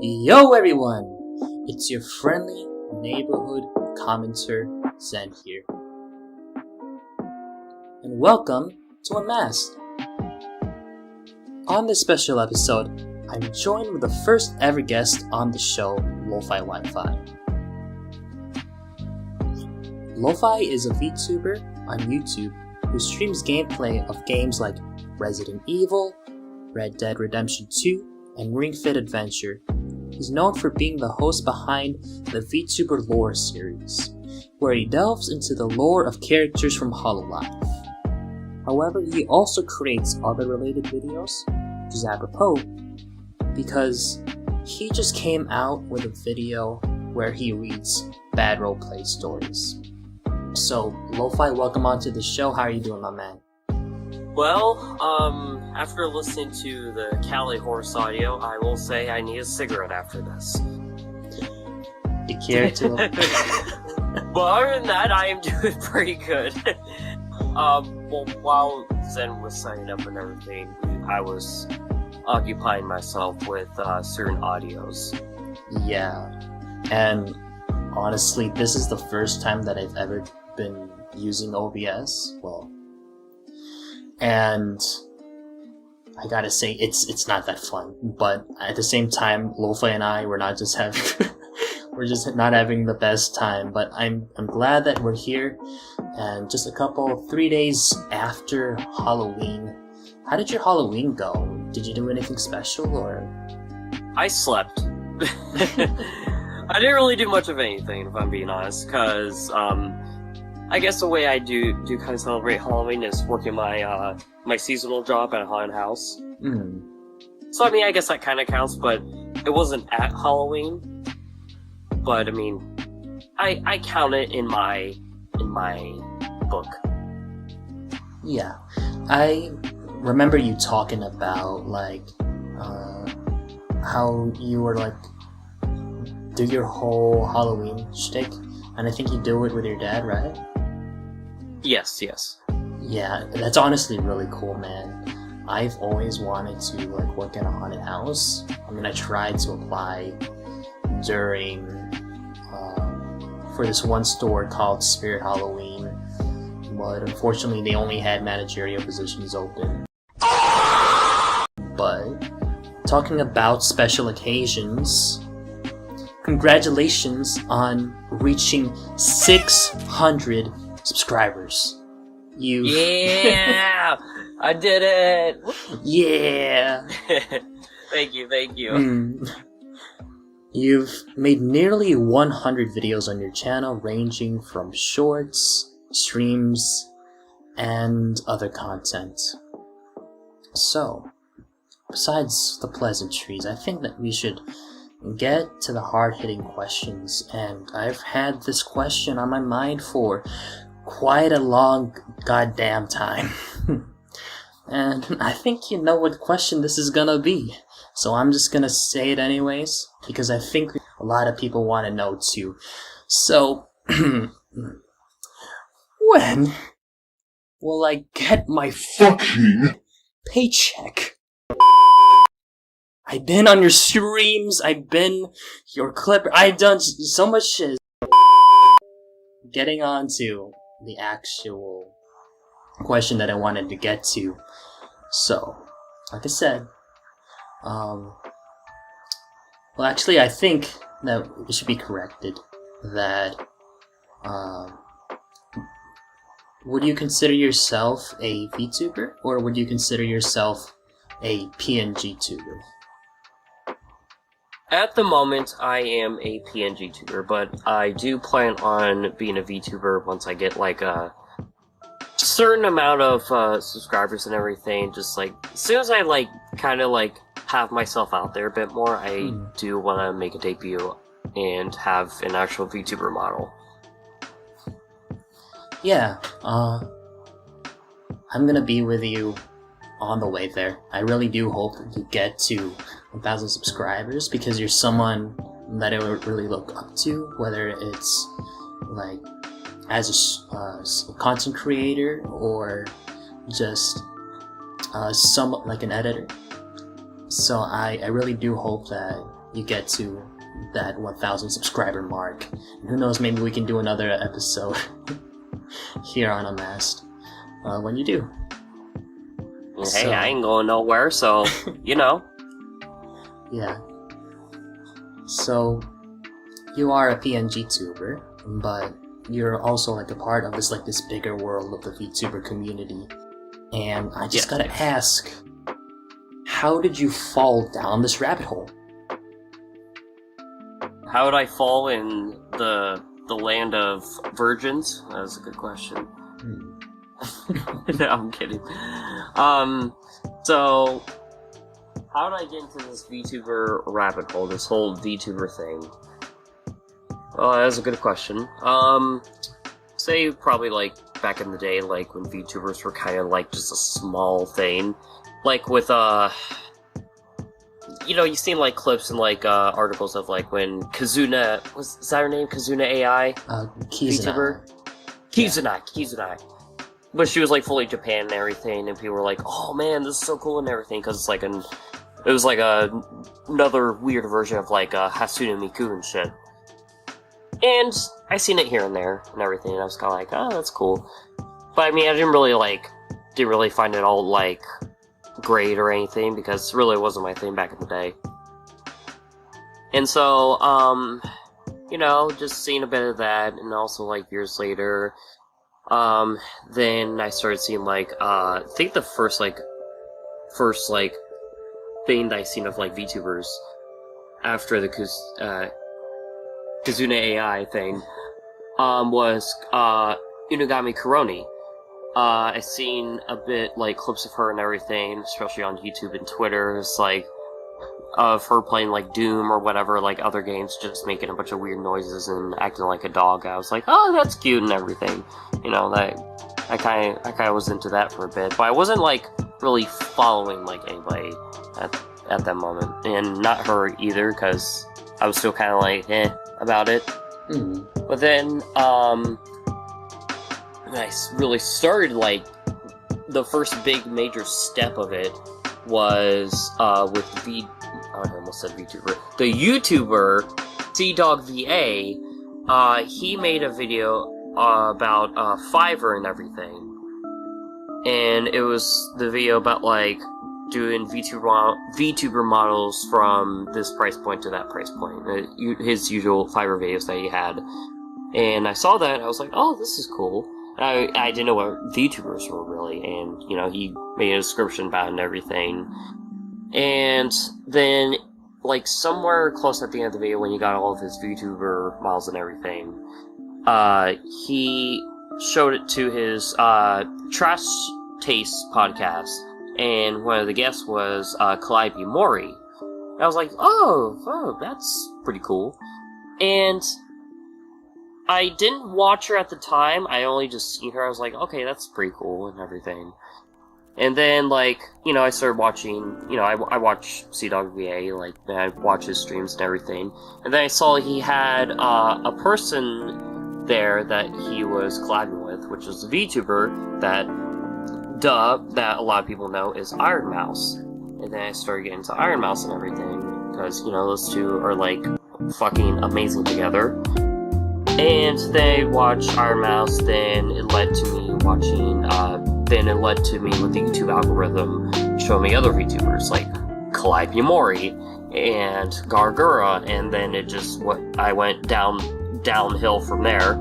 Yo everyone! It's your friendly neighborhood commenter Zen here. And welcome to Unmasked. On this special episode, I'm joined with the first ever guest on the show, Lo-Fi Wi-Fi. Lo-Fi is a VTuber on YouTube who streams gameplay of games like Resident Evil, Red Dead Redemption 2, and Ring Fit Adventure. He's known for being the host behind the VTuber Lore series, where he delves into the lore of characters from Hololive. However, he also creates other related videos, which is apropos, because he just came out with a video where he reads bad roleplay stories. So, Lo-Fi, welcome onto the show. How are you doing, my man? Well, after listening to the Cali horse audio, I will say I need a cigarette after this. You care to? But other than that, I am doing pretty good. Well, while Zen was signing up and everything, I was occupying myself with certain audios. Yeah. And honestly, this is the first time that I've ever been using OBS. And I gotta say, it's not that fun. But at the same time, Lo-Fi and I, we're just not having the best time. But I'm glad that we're here. And just 3 days after Halloween, how did your Halloween go? Did you do anything special, or? I slept. I didn't really do much of anything, if I'm being honest, because I guess the way I do kind of celebrate Halloween is working my my seasonal job at a haunted house. Mm. So I mean, I guess that kind of counts, but it wasn't at Halloween. But I mean, I count it in my book. Yeah, I remember you talking about how you were do your whole Halloween shtick, and I think you do it with your dad, right? Yes. Yeah, that's honestly really cool, man. I've always wanted to work in a haunted house. I mean, I tried to apply during for this one store called Spirit Halloween, but unfortunately they only had managerial positions open. But talking about special occasions, congratulations on reaching 600 subscribers. Yeah! I did it! Yeah! Thank you. You've made nearly 100 videos on your channel, ranging from shorts, streams, and other content. So, besides the pleasantries, I think that we should get to the hard-hitting questions, and I've had this question on my mind for quite a long goddamn time. And I think you know what question this is gonna be, so I'm just gonna say it anyways, because I think a lot of people want to know too. So, when will I get my fucking paycheck? I've been on your streams, I've been your clipper, I've done so much shit. Getting on to the actual question that I wanted to get to. So, like I said, well actually I think that it should be corrected that, would you consider yourself a VTuber, or would you consider yourself a PNG tuber? At the moment, I am a PNG tuber, but I do plan on being a VTuber once I get a certain amount of subscribers and everything. Just as soon as I have myself out there a bit more, I do want to make a debut and have an actual VTuber model. Yeah, I'm gonna be with you on the way there. I really do hope that you get to 1,000 subscribers, because you're someone that I would really look up to, whether it's as a content creator or just an editor. So I really do hope that you get to that 1,000 subscriber mark. And who knows, maybe we can do another episode here on Unmasked when you do. Hey, So- I ain't going nowhere, so, you know. Yeah. So, you are a PNG tuber, but you're also like a part of this bigger world of the VTuber community. And I just gotta ask, how did you fall down this rabbit hole? How would I fall in the land of virgins? That was a good question. No, I'm kidding. So, how did I get into this VTuber rabbit hole, this whole VTuber thing? Well, that was a good question. Say probably like back in the day, like when VTubers were kind of like just a small thing. Like with, you know, you've seen like clips and like articles of like when Kazuna, is that her name? Kazuna AI? VTuber? Kizunai. But she was like fully Japan and everything, and people were like, "Oh man, this is so cool" and everything, because it's like it was like another weird version of like Hatsune Miku and shit. And I seen it here and there and everything, and I was kind of like, "Oh, that's cool." But I mean, I didn't really find it all like great or anything, because it really wasn't my thing back in the day. And so, you know, just seeing a bit of that, and also like years later. Then I started seeing like, I think the first thing that I seen of like VTubers after the Kazuna AI thing, was, Unagami Kuroni. I seen a bit like clips of her and everything, especially on YouTube and Twitter. It's like, of her playing like Doom or whatever, like other games, just making a bunch of weird noises and acting like a dog. I was like, oh, that's cute and everything. You know, that I kind of was into that for a bit, but I wasn't like really following like anybody at that moment, and not her either, because I was still kind of like about it. But then when I really started, like the first big major step of it was with I almost said VTuber. The YouTuber CDogVA, he made a video about Fiverr and everything, and it was the video about like doing VTuber models from this price point to that price point. His usual Fiverr videos that he had, and I saw that and I was like, oh, this is cool. And I didn't know what VTubers were really, and you know, he made a description about it and everything. And then, like, somewhere close at the end of the video, when he got all of his VTuber models and everything, he showed it to his Trash Taste podcast, and one of the guests was Calliope Mori. And I was like, oh, that's pretty cool. And I didn't watch her at the time, I only just seen her. I was like, okay, that's pretty cool and everything. And then, like, you know, I started watching, you know, I watch CDogVA, like, I watch his streams and everything. And then I saw he had a person there that he was collabing with, which was a VTuber that a lot of people know is Iron Mouse. And then I started getting into Iron Mouse and everything, because, you know, those two are, like, fucking amazing together. And then I watched Iron Mouse, then it led to me watching, then it led to me with the YouTube algorithm showing me other VTubers, like Calliope Mori and Gargura, and then I went downhill from there.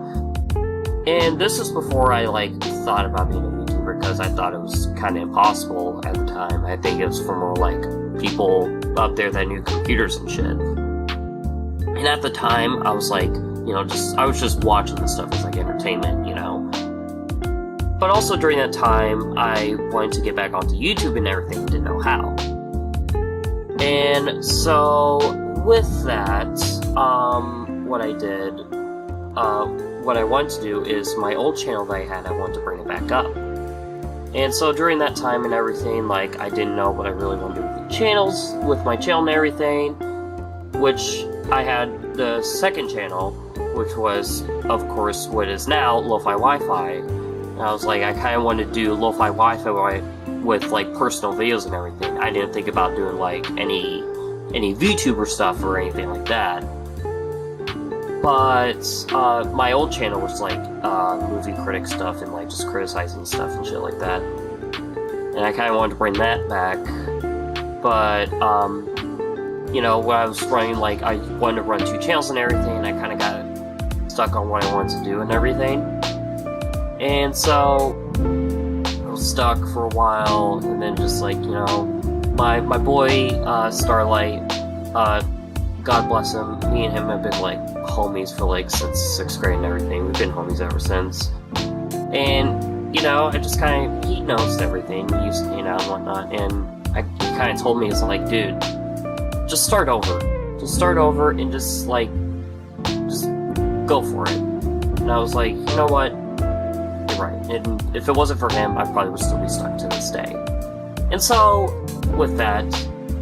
And this is before I, like, thought about being a VTuber, because I thought it was kind of impossible at the time. I think it was for more, like, people out there that knew computers and shit. And at the time, I was like, you know, I was just watching this stuff as, like, entertainment, you know? But also during that time, I wanted to get back onto YouTube and everything, didn't know how. And so, with that, what I did, what I wanted to do is my old channel that I had, I wanted to bring it back up. And so during that time and everything, like, I didn't know what I really wanted to do with my channel and everything, which I had the second channel, which was, of course, what is now Lo-Fi Wi-Fi. And I was like, I kind of wanted to do Lo-Fi Wi-Fi with, like, personal videos and everything. I didn't think about doing, like, any any VTuber stuff or anything like that. But my old channel was like movie critic stuff and like just criticizing stuff and shit like that. And I kind of wanted to bring that back. But you know, when I was running, like, I wanted to run 2 channels and everything, and I kind of got stuck on what I wanted to do and everything. And so I was stuck for a while, and then just like, you know, my boy Starlight, God bless him, me and him have been like homies for like since 6th grade and everything. We've been homies ever since. And you know, I just kind of, he knows everything, we used to hang out and whatnot, and he kind of told me, it's like, dude, just start over. Just start over and just like, just go for it. And I was like, you know what? You're right. And if it wasn't for him, I probably would still be stuck to this day. And so, with that,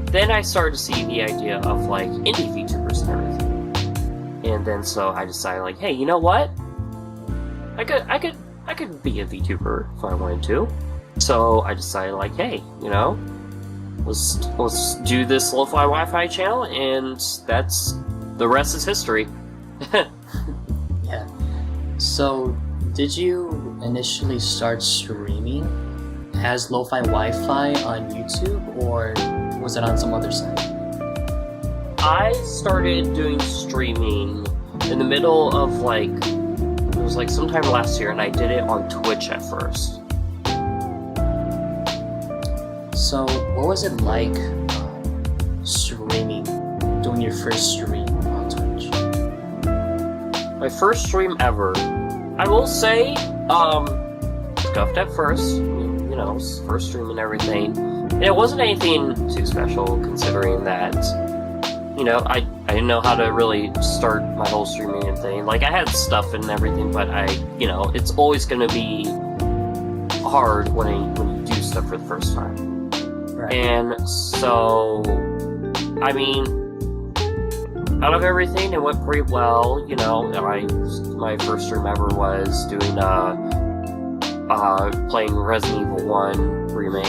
then I started to see the idea of like indie VTubers and everything. And then so I decided, like, hey, you know what? I could be a VTuber if I wanted to. So I decided, like, hey, you know, let's do this lo-fi Wi-Fi channel, and that's, the rest is history. Yeah. So, did you initially start streaming as lo-fi Wi-Fi on YouTube, or was it on some other site? I started doing streaming in the middle of like, it was like sometime last year, and I did it on Twitch at first. So, what was it like streaming, doing your first stream on Twitch? My first stream ever. I will say, scuffed at first, you know, first stream and everything. And it wasn't anything too special, considering that, you know, I didn't know how to really start my whole streaming and thing. Like, I had stuff and everything, but you know, it's always gonna be hard when you do stuff for the first time. Right. And so, I mean, out of everything, it went pretty well. You know, my first stream ever was doing playing Resident Evil 1 remake,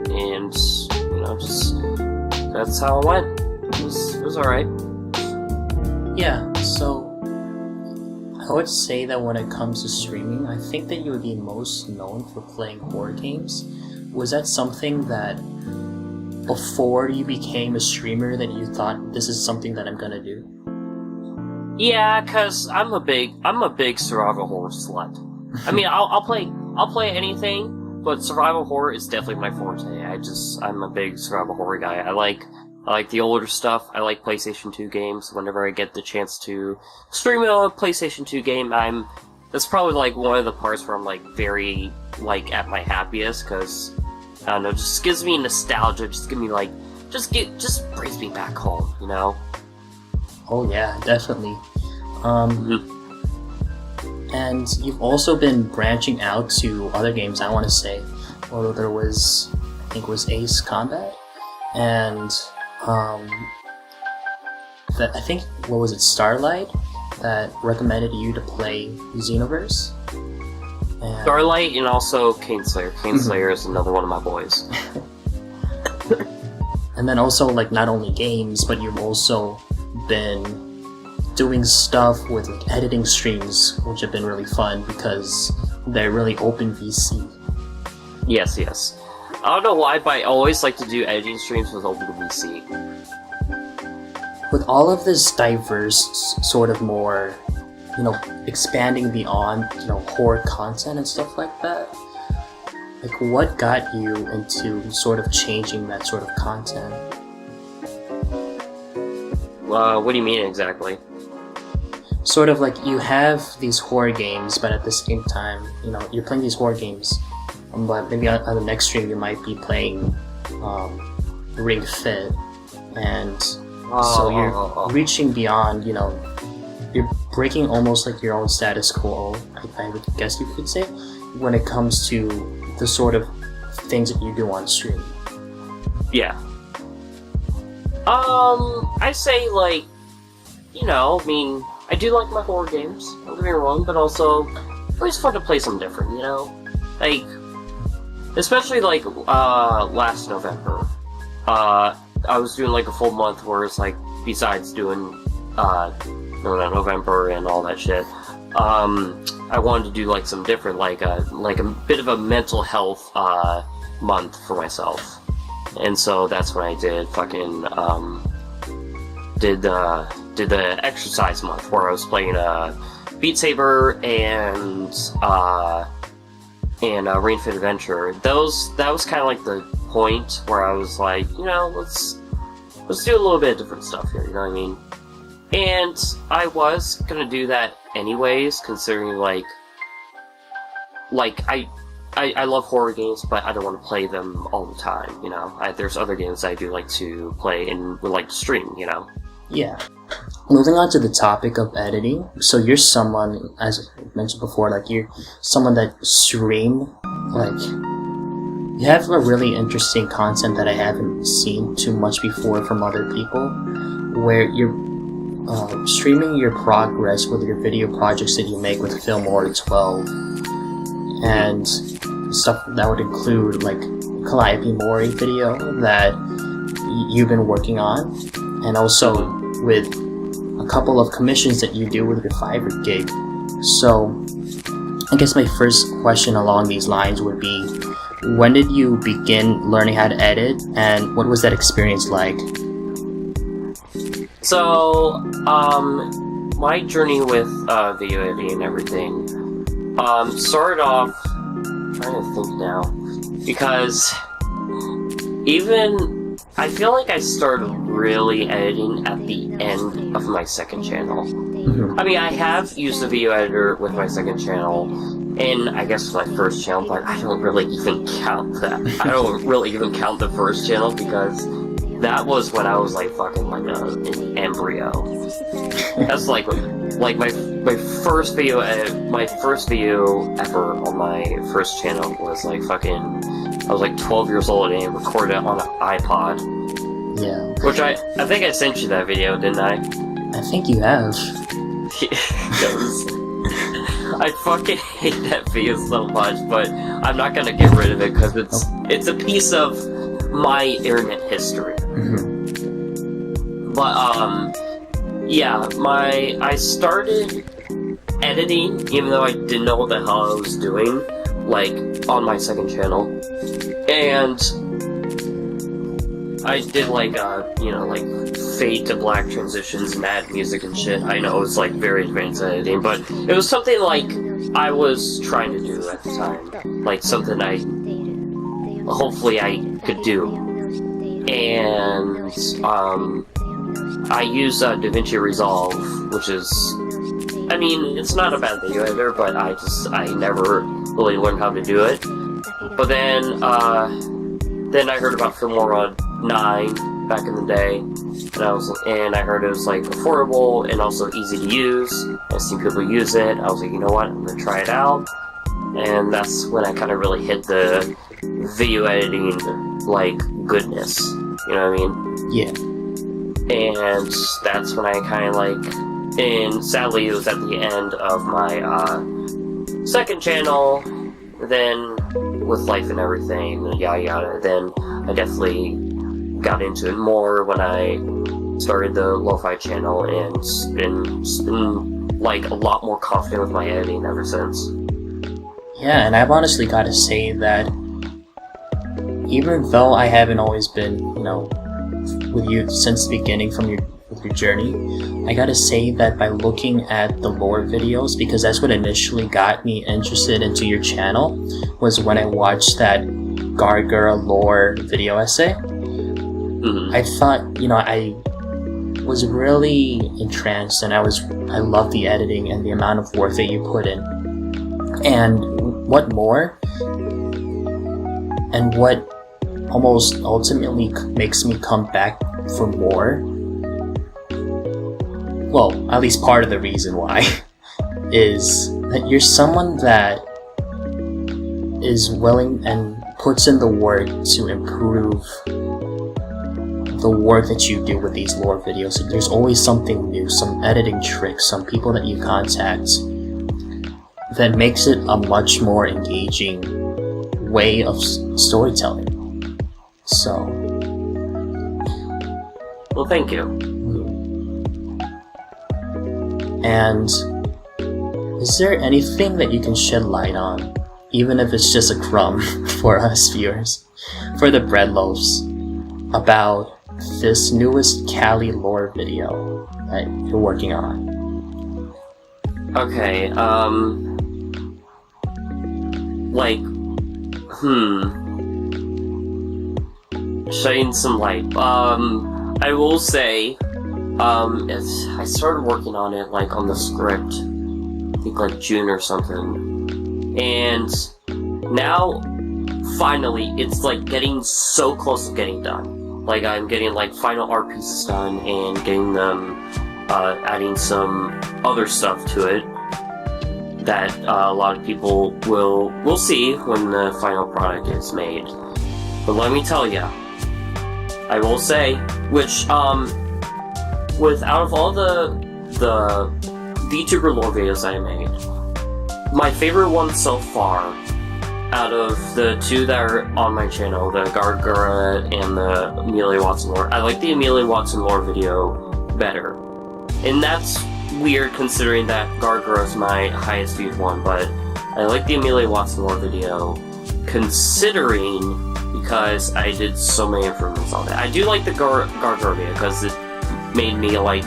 and you know, just that's how it went. It was alright. Yeah, so I would say that when it comes to streaming, I think that you would be most known for playing horror games. Was that something that before you became a streamer that you thought, this is something that I'm gonna do? Yeah, cause I'm a big survival horror slut. I mean, I'll play anything, but survival horror is definitely my forte. I'm a big survival horror guy. I like the older stuff. I like PlayStation 2 games. Whenever I get the chance to stream a PlayStation 2 game, that's probably like one of the parts where I'm like very like at my happiest, cause I don't know, just gives me nostalgia, just brings me back home, you know? Oh yeah, definitely. And you've also been branching out to other games, I want to say. Although there was, I think it was Ace Combat, and I think, what was it, Starlight, that recommended you to play Xenoverse? And Starlight, and also Caneslayer. Caneslayer is another one of my boys. And then also, like, not only games, but you've also been doing stuff with like editing streams, which have been really fun because they're really open VC. Yes. I don't know why, but I always like to do editing streams with open VC. With all of this diverse, sort of more, you know, expanding beyond, you know, horror content and stuff like that, like, what got you into sort of changing that sort of content? What do you mean exactly? Sort of like, you have these horror games, but at the same time, you know, you're playing these horror games, but maybe on the next stream you might be playing Ring Fit, and so you're reaching beyond, you know, you're breaking almost like your own status quo, I would guess you could say, when it comes to the sort of things that you do on stream. Yeah. I say, like, you know, I mean, I do like my horror games, don't get me wrong, but also, it's always fun to play something different, you know? Like, especially, like, last November, I was doing like a full month where it's like, besides doing November and all that shit, I wanted to do like some different, like a bit of a mental health month for myself. And so that's when I did fucking did the exercise month where I was playing Beat Saber and Ring Fit Adventure. That was kind of like the point where I was like, you know, let's do a little bit of different stuff here, you know what I mean? And I was gonna do that anyways, considering like I love horror games, but I don't want to play them all the time, you know? There's other games I do like to play and would like to stream, you know? Yeah. Moving on to the topic of editing, so you're someone, as I mentioned before, like you're someone that stream, like, you have a really interesting content that I haven't seen too much before from other people, where you're streaming your progress with your video projects that you make with Filmora 12, and stuff that would include like Calliope Mori video that you've been working on, and also with a couple of commissions that you do with your Fiverr gig. So I guess my first question along these lines would be, when did you begin learning how to edit, and what was that experience like? So, my journey with video editing and everything started off, I'm trying to think now, because I feel like I started really editing at the end of my second channel. Mm-hmm. I mean, I have used a video editor with my second channel, and I guess my first channel, but I don't really even count that. I don't really even count the first channel, because that was when I was like fucking like an embryo. That's like my first video ever on my first channel was like fucking, I was like 12 years old and I recorded it on an iPod. Yeah. Which I think I sent you that video, didn't I? I think you have. I fucking hate that video so much, but I'm not gonna get rid of it because it's a piece of my internet history. Mm-hmm. But yeah, I started editing even though I didn't know what the hell I was doing, like on my second channel, and I did like you know, like fade to black transitions and add music and shit. I know it's like very advanced editing, but it was something like I was trying to do at the time, like something hopefully I could do. And I use DaVinci Resolve, which is, I mean, it's not a bad video editor, but I never really learned how to do it. But then I heard about Filmora 9 back in the day, and I heard it was like affordable and also easy to use. I've seen people use it. I was like, you know what, I'm gonna try it out. And that's when I kind of really hit the video editing like goodness, you know what I mean? Yeah. And that's when I kind of like, and sadly it was at the end of my second channel, then with life and everything, yada yada, then I definitely got into it more when I started the Lo-Fi channel, and been like a lot more confident with my editing ever since. Yeah, and I've honestly got to say that even though I haven't always been, you know, with you since the beginning with your journey, I gotta say that by looking at the lore videos, because that's what initially got me interested into your channel, was when I watched that Gargura lore video essay. Mm-hmm. I thought, you know, I was really entranced, and I loved the editing and the amount of work that you put in. And what more, and what almost ultimately makes me come back for more, well, at least part of the reason why, is that you're someone that is willing and puts in the work to improve the work that you do with these lore videos. There's always something new, some editing tricks, some people that you contact that makes it a much more engaging way of storytelling. So Well, thank you. And is there anything that you can shed light on, even if it's just a crumb for us viewers, for the bread loaves, about this newest Cali lore video that you're working on? Okay, shedding some light. I will say, I started working on it, like, on the script, I think, like, June or something, and now, finally, it's, like, getting so close to getting done. Like, I'm getting, like, final art pieces done, and getting them, adding some other stuff to it, that, a lot of people will see when the final product is made. But let me tell ya, I will say, which, out of all the VTuber lore videos I made, my favorite one so far, out of the two that are on my channel, the Gargura and the Amelia Watson lore, I like the Amelia Watson lore video better. And that's weird considering that Gargura is my highest viewed one, but I like the Amelia Watson lore video considering because I did so many improvements on it. I do like the Gargura video because it made me, like,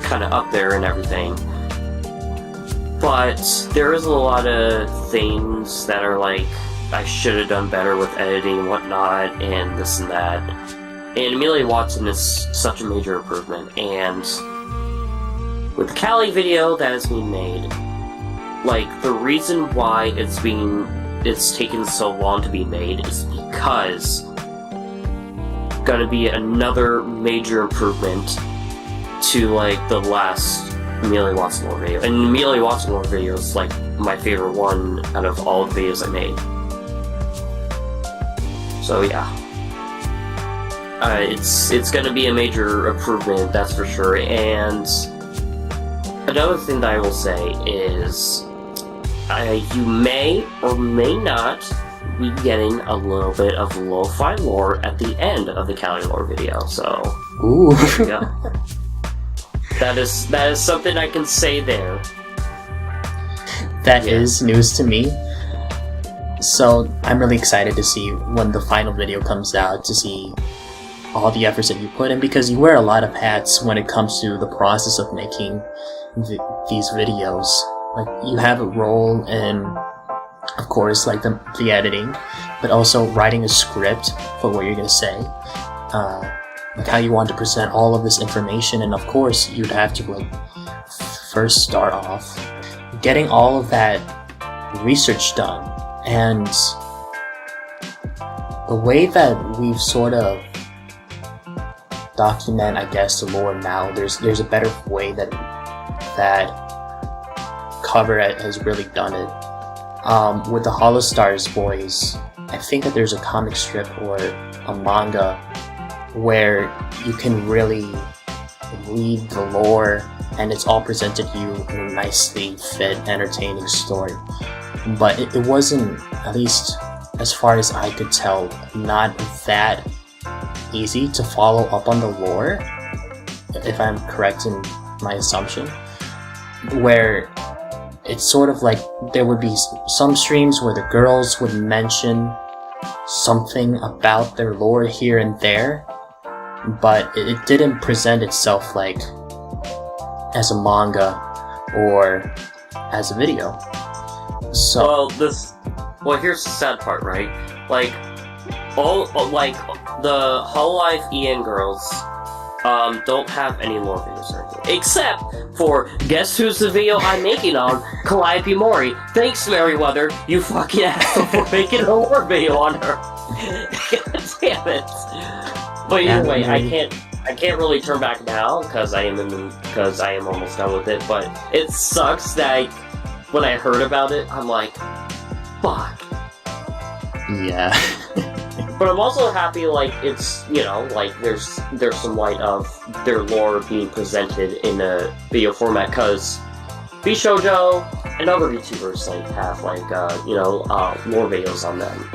kind of up there and everything. But there is a lot of things that are like, I should have done better with editing and whatnot, and this and that. And Amelia Watson is such a major improvement, and with the Cali video that is being made, like, the reason why it's taken so long to be made is because gonna be another major improvement to, like, the last Amelia Watson lore video. And Amelia Watson lore video is, like, my favorite one out of all the videos I made. So yeah. It's gonna be a major improvement, that's for sure. And another thing that I will say is, you may or may not be getting a little bit of lo-fi lore at the end of the Cali lore video, so Ooh. there you go. That is something I can say there. That is news to me. So I'm really excited to see when the final video comes out, to see all the efforts that you put in, because you wear a lot of hats when it comes to the process of making these videos. Like, you have a role in, of course, like the editing, but also writing a script for what you're gonna say, like how you want to present all of this information, and of course you'd have to, like, first start off getting all of that research done. And the way that we've sort of document, I guess, the lore now, there's a better way that Cover has really done it. With the Hollow Stars boys, I think that there's a comic strip or a manga where you can really read the lore and it's all presented to you in a nicely fit, entertaining story. But it wasn't, at least as far as I could tell, not that easy to follow up on the lore, if I'm correct in my assumption, where it's sort of like there would be some streams where the girls would mention something about their lore here and there, but it didn't present itself like as a manga or as a video. So here's the sad part, right? Like, the Hololive EN girls don't have any lore videos or anything, except for, guess who's the video I'm making on? Calliope Mori. Thanks, Merryweather, you fucking asshole, for making a lore video on her. God damn it. But either way, I can't really turn back now because I am almost done with it. But it sucks that when I heard about it, I'm like, fuck. yeah. But I'm also happy, like, it's, you know, like, there's some light of their lore being presented in a video format, because Bishoujo and other VTubers, like, have, like, lore videos on them.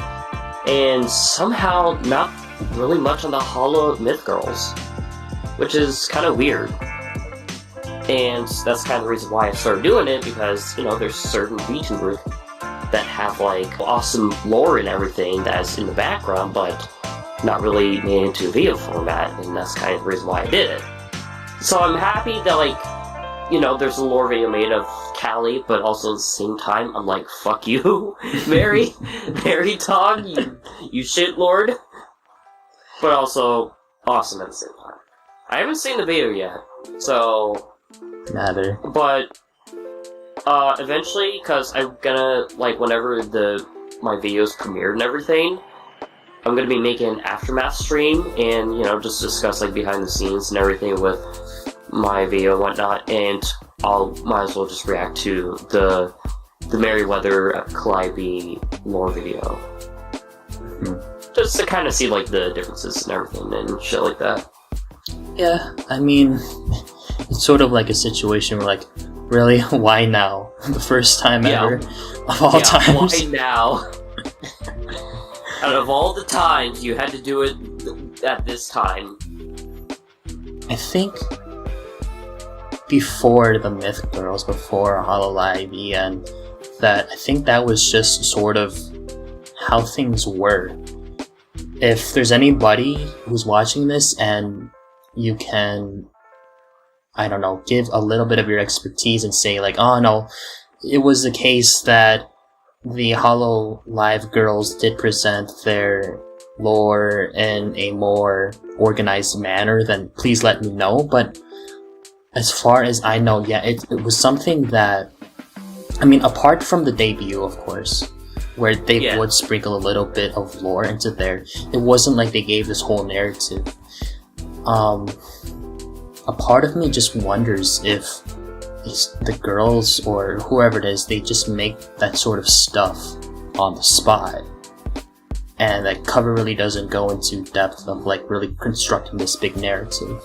And somehow, not really much on the Hollow Myth Girls. which is kind of weird. And that's kind of the reason why I started doing it, because, you know, there's certain VTubers that have, like, awesome lore and everything that's in the background, but not really made into a video format, and that's kind of the reason why I did it. So I'm happy that, like, you know, there's a lore video made of Callie, but also at the same time, I'm like, fuck you, Mary Tog, you shit lord. But also, awesome at the same time. I haven't seen the video yet, so... Neither. But, eventually, because I'm gonna, like, whenever my videos premiered and everything, I'm gonna be making an Aftermath stream, and, you know, just discuss, like, behind the scenes and everything with my video and whatnot, and might as well just react to the Merryweather Calliope lore video. Just to kind of see, like, the differences and everything and shit like that. Yeah, I mean, it's sort of like a situation where, like, really, why now? The first time ever of all times. Why now? Out of all the times, you had to do it at this time. I think before the Myth Girls, before Hololive EN, that I think that was just sort of how things were. If there's anybody who's watching this and you can, I don't know, give a little bit of your expertise and say, like, oh no, it was the case that the Hololive girls did present their lore in a more organized manner, then please let me know. But as far as I know, yeah, it was something that, I mean, apart from the debut, of course, where they would sprinkle a little bit of lore into there, it wasn't like they gave this whole narrative. A part of me just wonders if the girls or whoever it is, they just make that sort of stuff on the spot, and that cover really doesn't go into depth of, like, really constructing this big narrative.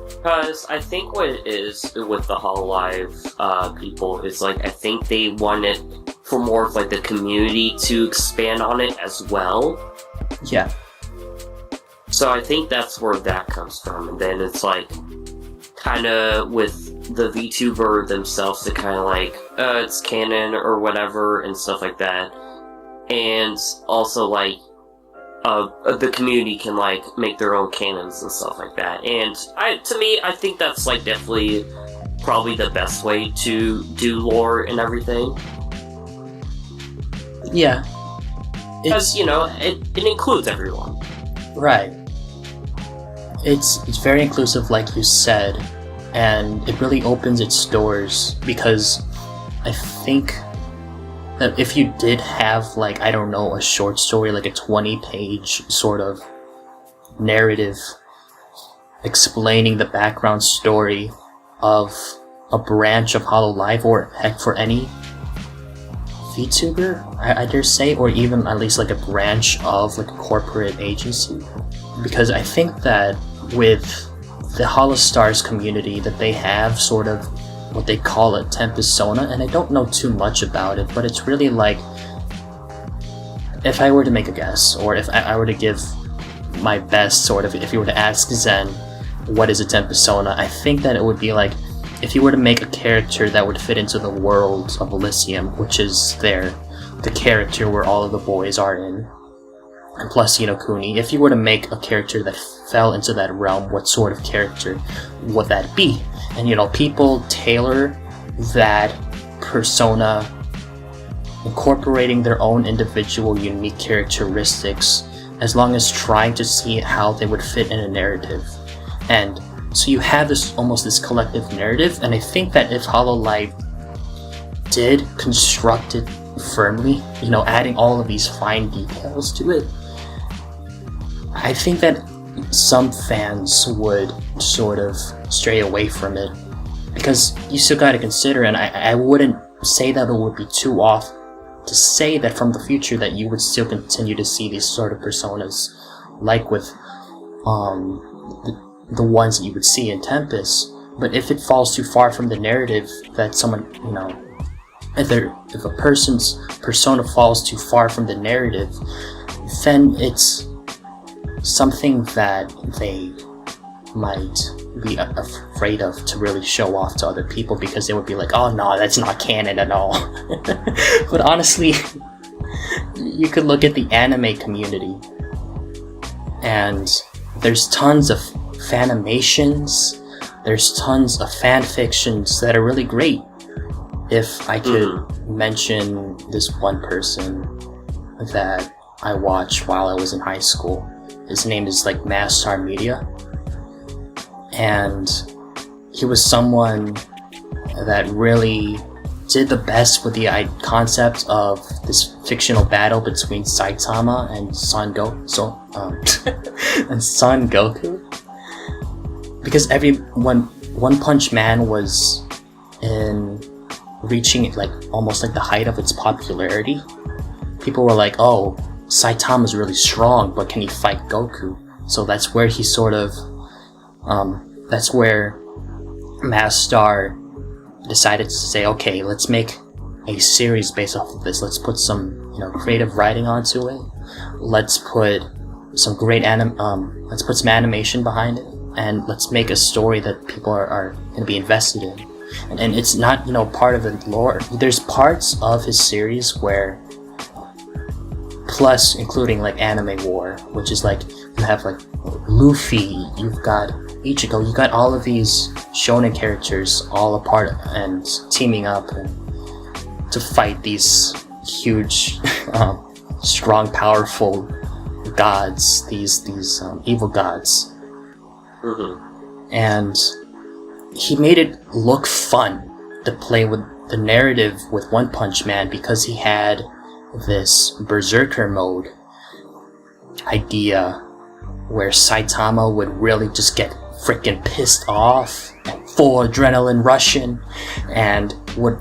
Because I think what it is with the Hololive people is, like, I think they want it for more of, like, the community to expand on it as well. Yeah. So I think that's where that comes from, and then it's, like, kind of with the VTuber themselves to kind of, like, it's canon or whatever and stuff like that. And also, like, the community can, like, make their own canons and stuff like that. And to me, I think that's, like, definitely probably the best way to do lore and everything. Yeah. Because, you know, it includes everyone. Right. It's very inclusive, like you said, and it really opens its doors, because I think that if you did have, like, I don't know, a short story, like a 20-page sort of narrative explaining the background story of a branch of Hololive, or heck, for any VTuber, I dare say, or even at least like a branch of, like, a corporate agency. Because I think that with the Holostars community, that they have sort of what they call a Tempesona, and I don't know too much about it, but it's really like, if I were to make a guess, or if I were to give my best sort of, if you were to ask Zen what is a Tempesona, I think that it would be like, if you were to make a character that would fit into the world of Elysium, which is the character where all of the boys are in, and plus, you know, Kuni, if you were to make a character that fell into that realm, what sort of character would that be? And, you know, people tailor that persona, incorporating their own individual unique characteristics, as long as trying to see how they would fit in a narrative. And so you have this collective narrative, and I think that if Hololive did construct it firmly, you know, adding all of these fine details to it, I think that some fans would sort of stray away from it, because you still gotta consider, and I wouldn't say that it would be too off to say that from the future that you would still continue to see these sort of personas, like with the ones that you would see in Tempest. But if it falls too far from the narrative, that someone, you know, if a person's persona falls too far from the narrative, then it's something that they might be afraid of to really show off to other people, because they would be like, oh no, that's not canon at all. But honestly, you could look at the anime community, and there's tons of fanimations, there's tons of fan fictions that are really great. If I could mention this one person that I watched while I was in high school, his name is like Master Media, and he was someone that really did the best with the concept of this fictional battle between Saitama and Son Goku, because One Punch Man was in reaching like almost like the height of its popularity. People were like, oh, Saitama's really strong, but can he fight Goku? So that's where he sort of that's where Mastar decided to say, okay, let's make a series based off of this. Let's put some, creative writing onto it. Let's put some let's put some animation behind it, and let's make a story that people are going to be invested in. And it's not, part of the lore. There's parts of his series where, plus including like Anime War, which is like, you have like Luffy, you've got Ichigo, you got all of these shonen characters all apart and teaming up to fight these huge, strong, powerful gods, these evil gods. And he made it look fun to play with the narrative with One Punch Man, because he had this berserker mode idea where Saitama would really just get freaking pissed off and full adrenaline rushing, and would,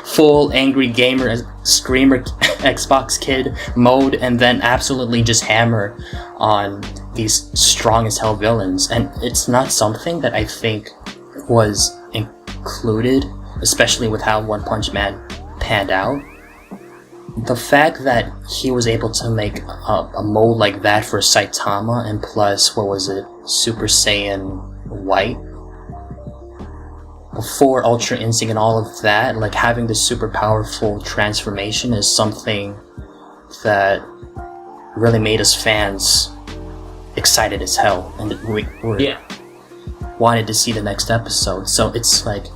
full angry gamer screamer Xbox kid mode, and then absolutely just hammer on these strong as hell villains. And it's not something that I think was included, especially with how One Punch Man panned out. The fact that he was able to make a mold like that for Saitama, and plus, what was it, Super Saiyan White, before Ultra Instinct and all of that, like having this super powerful transformation is something that really made us fans excited as hell, and we wanted to see the next episode. So it's like,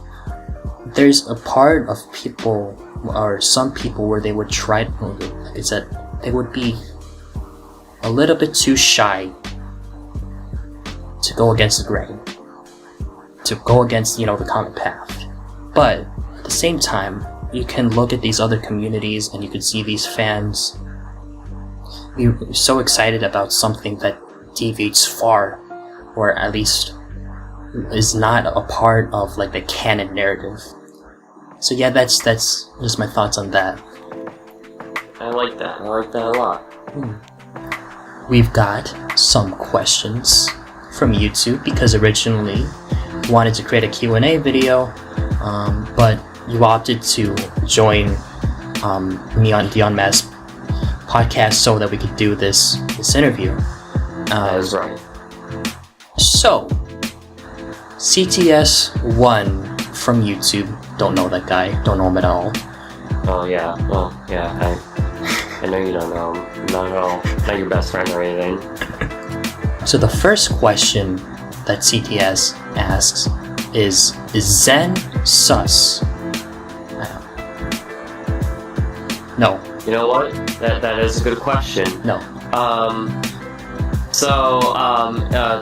there's a part of people, or some people, where they would try, like I said, they would be a little bit too shy to go against the grain, to go against, the common path. But at the same time, you can look at these other communities and you can see these fans be so excited about something that deviates far, or at least is not a part of like the canon narrative. So yeah, that's just my thoughts on that. I like that a lot. We've got some questions from YouTube, because originally wanted to create a Q&A video, but you opted to join me on the Unmasked podcast so that we could do this interview. That is right. So, CTS1 from YouTube, don't know that guy, don't know him at all. Oh yeah, well, yeah, I know you don't know him, not at all, not your best friend or anything. So the first question that CTS asks is Zen sus? No. You know what? That is a good question. No.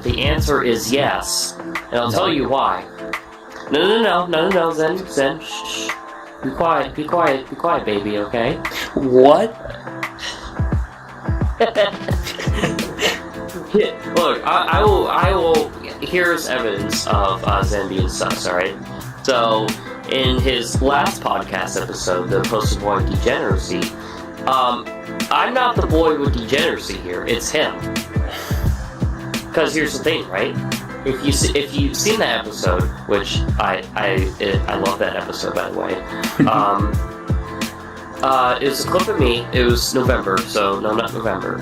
The answer is yes, and I'll tell you why. No, Zen, shh. Be quiet, baby, okay? What? Look, I will. Here's evidence of Zen being sus. All right. So, in his last podcast episode, the Poster Boy Degeneracy, I'm not the boy with degeneracy here. It's him. Because here's the thing, right? If you've seen that episode, which I love that episode, by the way. It was a clip of me. It was November, so no, not November.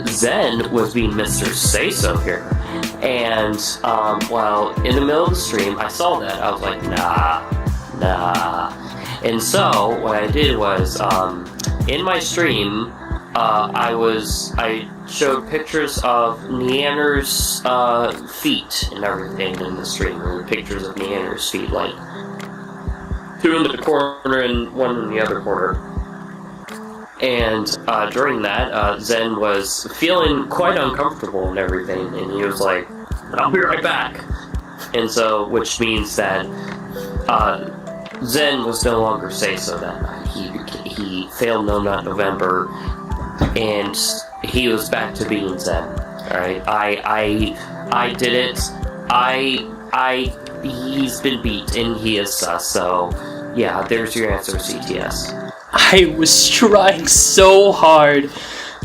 Zen was being Mr. Say-So here. And, while in the middle of the stream, I saw that. I was like, nah. And so, what I did was, in my stream, I showed pictures of Neander's, feet and everything in the stream. There were pictures of Neander's feet, like, two in the corner and one in the other corner. And during that, Zen was feeling quite uncomfortable and everything, and he was like, "I'll be right back." And so, which means that Zen was no longer Say-So that night. He failed No Not November, and he was back to being Zen. All right, I did it. He's been beat, and he is sus. So, yeah, there's your answer, CTS. I was trying so hard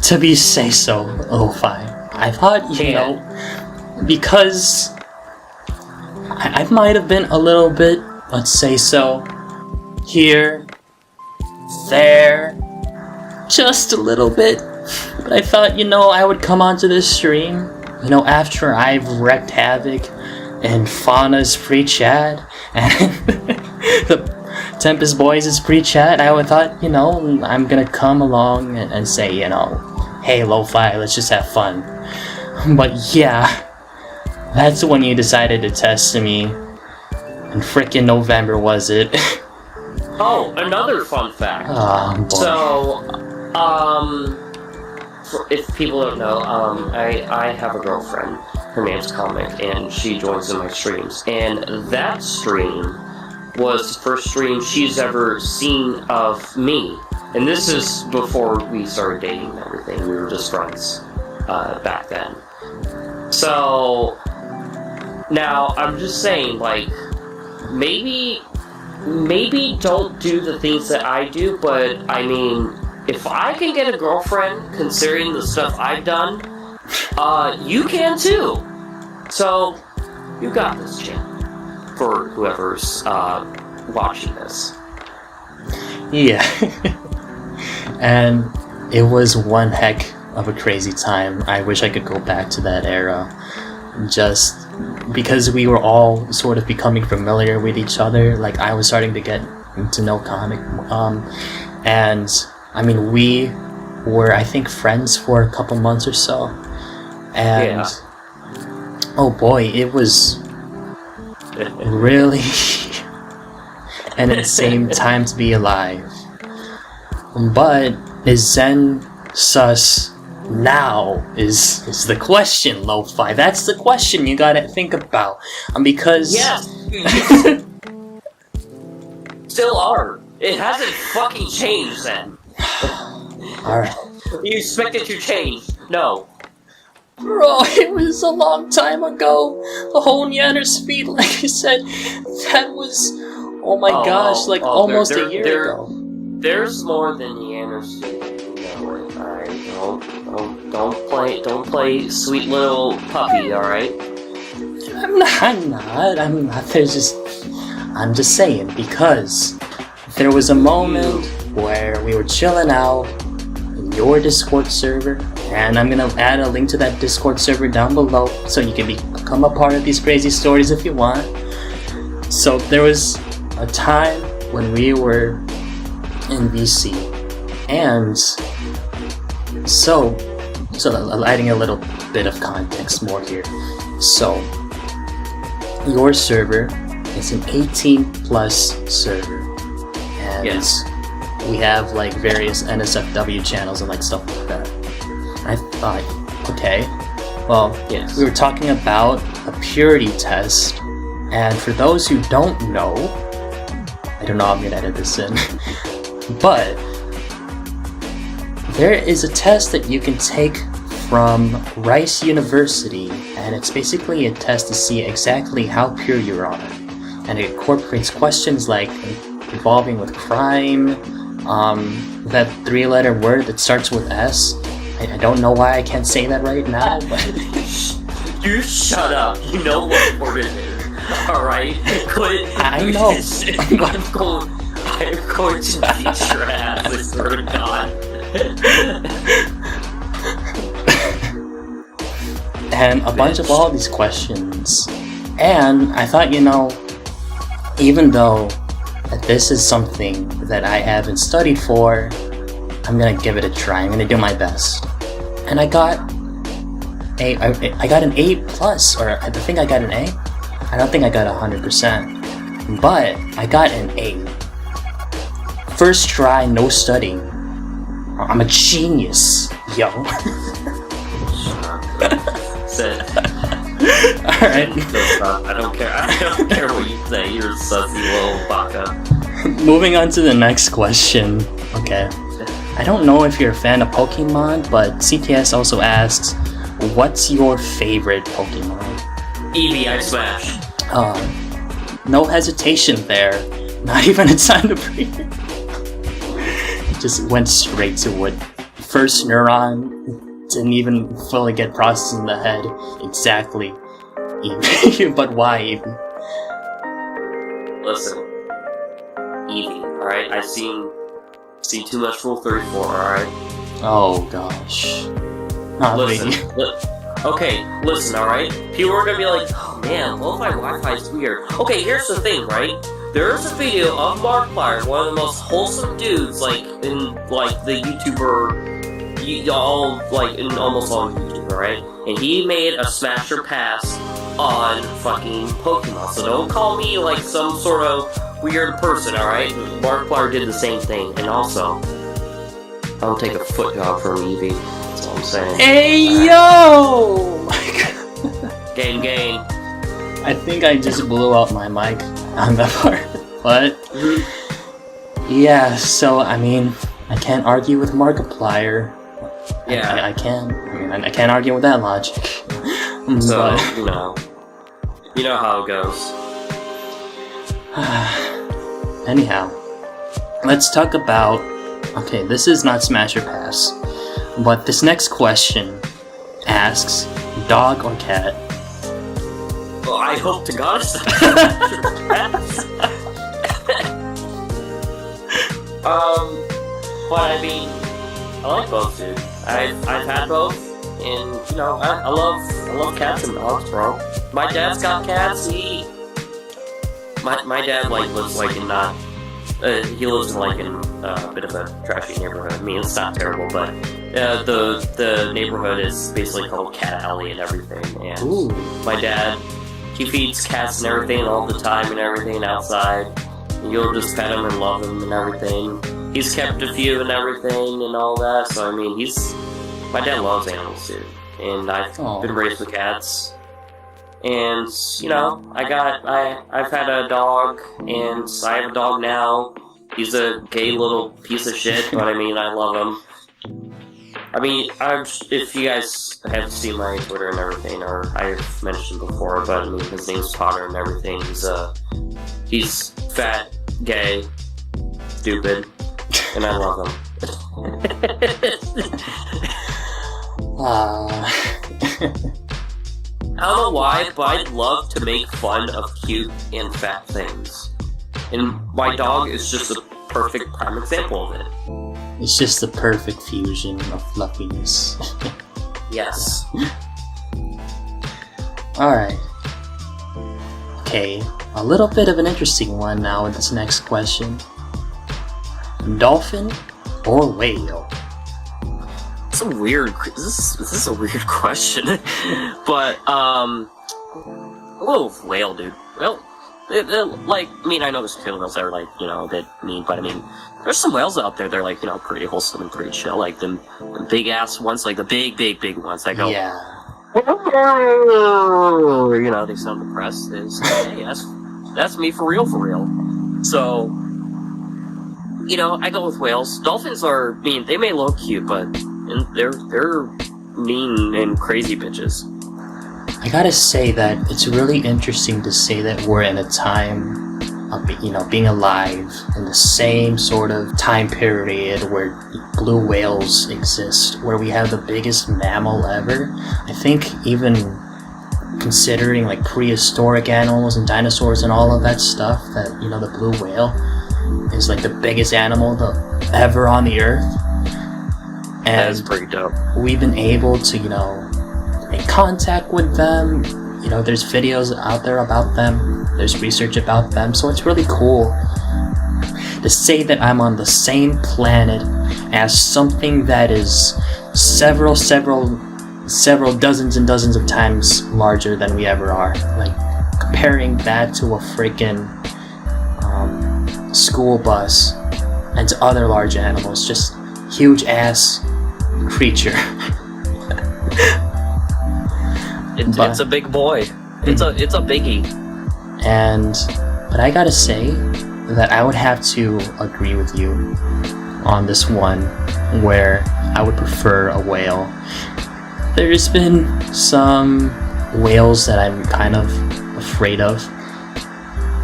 to be Say-So, Lo-Fi. I thought, you know, because I might have been a little bit, let's say so, here, there, just a little bit. But I thought, you know, I would come onto this stream, you know, after I've wreaked havoc in Fauna's free chat and the Tempest Boys' free chat. I would thought, you know, I'm gonna come along and say, you know, hey, Lo-Fi, let's just have fun. But yeah, that's when you decided to test me. In frickin' November, was it? Oh, another fun fact. Oh, boy. So, if people don't know, I have a girlfriend. Her name's Comic, and she joins in my streams. And that stream was the first stream she's ever seen of me. And this is before we started dating and everything. We were just friends back then. So, now, I'm just saying, like, maybe don't do the things that I do, but, I mean, if I can get a girlfriend, considering the stuff I've done, you can too. So, you got this, Jim. For whoever's watching this. Yeah. And it was one heck of a crazy time. I wish I could go back to that era. Just because we were all sort of becoming familiar with each other. Like, I was starting to get to know Comic. And, I mean, we were, I think, friends for a couple months or so. And, yeah. Oh boy, it was really an insane time to be alive. But is Zen sus now is the question, Lo-Fi. That's the question you gotta think about. Because yes, still are. It hasn't fucking changed then. Alright. You expect it to change? No. Bro, it was a long time ago. The whole Neander's feet, like you said, that was, oh my gosh, like almost a year ago. There's more than Neander's feet. Alright, don't play sweet little puppy, alright? I'm not, I'm just saying, because there was a moment where we were chilling out in your Discord server, and I'm gonna add a link to that Discord server down below, so you can become a part of these crazy stories if you want. So there was a time when we were in VC, and so adding a little bit of context more here. So your server is an 18 plus server, and yes, we have like various NSFW channels and like stuff like that. I thought, okay, well, yes, we were talking about a purity test, and for those who don't know, I don't know how I'm gonna edit this in, but there is a test that you can take from Rice University, and it's basically a test to see exactly how pure you are, and it incorporates questions like involving with crime, that 3-letter word that starts with S. I don't know why I can't say that right now, but you shut up. You know what word it is. Alright? Quit. I know. I'm going to beat your ass, I swear to God. And a bunch of all these questions. And I thought, even though this is something that I haven't studied for, I'm gonna give it a try. I'm gonna do my best. And I got an A plus, or I think I got an A. I don't think I got 100%, but I got an A. First try, no studying. I'm a genius, yo. Alright. I don't care. I don't care what you say. You're a sussy little baka. Moving on to the next question. Okay. I don't know if you're a fan of Pokemon, but CTS also asks, what's your favorite Pokemon? Eevee, I smash. No hesitation there. Not even a time to breathe. Just went straight to it. First neuron, didn't even fully get processed in the head. Exactly. Eevee. But why Eevee? Listen. Eevee, alright? I've seen too much Rule 34, alright? Oh gosh. Not listen. really. Okay, listen, alright? People are gonna be like, oh man, lo-fi Wi-Fi is weird. Okay, here's the thing, right? There's a video of Markiplier, one of the most wholesome dudes, like, in, like, the YouTuber, in almost all YouTuber, right? And he made a smasher pass on fucking Pokemon, so don't call me, like, some sort of weird person, alright? Markiplier did the same thing, and also, I'll take a foot job from Eevee. That's all I'm saying. Hey yo! Game. I think I just blew out my mic on that part. But yeah, so I mean, I can't argue with Markiplier. Yeah, I can't. I can't argue with that logic. So But you know how it goes. anyhow, let's talk about. Okay, this is not Smash or Pass, but this next question asks, dog or cat? Well, I hope to God it's not. But I mean, I like both, dude. I've had both, and I love cats and dogs, bro. My dad's got cats. My dad lives in not. He lives in a bit of a trashy neighborhood. I mean, it's not terrible, but the neighborhood is basically called Cat Alley and everything. And Ooh. my dad, he feeds cats and everything all the time and everything outside. And you'll just pet him and love him and everything. He's kept a few and everything and all that. So I mean, my dad loves animals too, and I've been raised with cats. And I've had a dog, and I have a dog now. He's a gay little piece of shit, but I mean, I love him. I mean, if you guys have seen my Twitter and everything, or I've mentioned before, but I mean, his name's Potter and everything. He's fat, gay, stupid, and I love him. I don't know why, but I love to make fun of cute and fat things. And my dog is just a perfect prime example of it. It's just the perfect fusion of fluffiness. Yes. Alright. Okay, a little bit of an interesting one now with this next question. Dolphin or whale? It's a weird. This is a weird question, but whale, dude. Well, I know there's whales that are a bit mean, but I mean, there's some whales out there that are pretty wholesome and pretty chill, like them big ass ones, like the big ones that go. Yeah. They sound depressed. They say, hey, that's me for real. So, I go with whales. Dolphins they may look cute, but they're mean and crazy bitches. I gotta say that it's really interesting to say that we're in a time of being alive in the same sort of time period where blue whales exist, where we have the biggest mammal ever. I think even considering prehistoric animals and dinosaurs and all of that stuff, that the blue whale is like the biggest animal ever on the earth. And That is pretty dope. we've been able to, make contact with them. There's videos out there about them. There's research about them. So it's really cool to say that I'm on the same planet as something that is several dozens and dozens of times larger than we ever are. Like, comparing that to a freaking school bus and to other large animals, just huge ass creature. It's a big boy. It's a biggie. But I gotta say that I would have to agree with you on this one, where I would prefer a whale. There's been some whales that I'm kind of afraid of,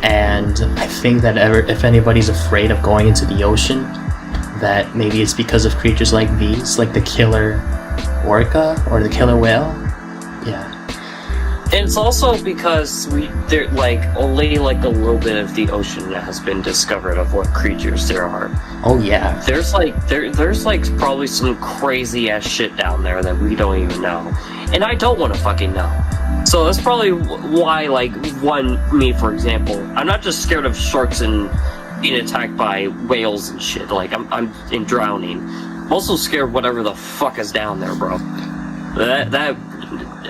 and I think that if anybody's afraid of going into the ocean, that maybe it's because of creatures like these, like the killer orca or the killer whale. Yeah. And it's also because there only a little bit of the ocean has been discovered of what creatures there are. Oh yeah. There's probably some crazy ass shit down there that we don't even know, and I don't want to fucking know. So that's probably why, me for example, I'm not just scared of sharks and being attacked by whales and shit. I'm in drowning. I'm also scared of whatever the fuck is down there, bro.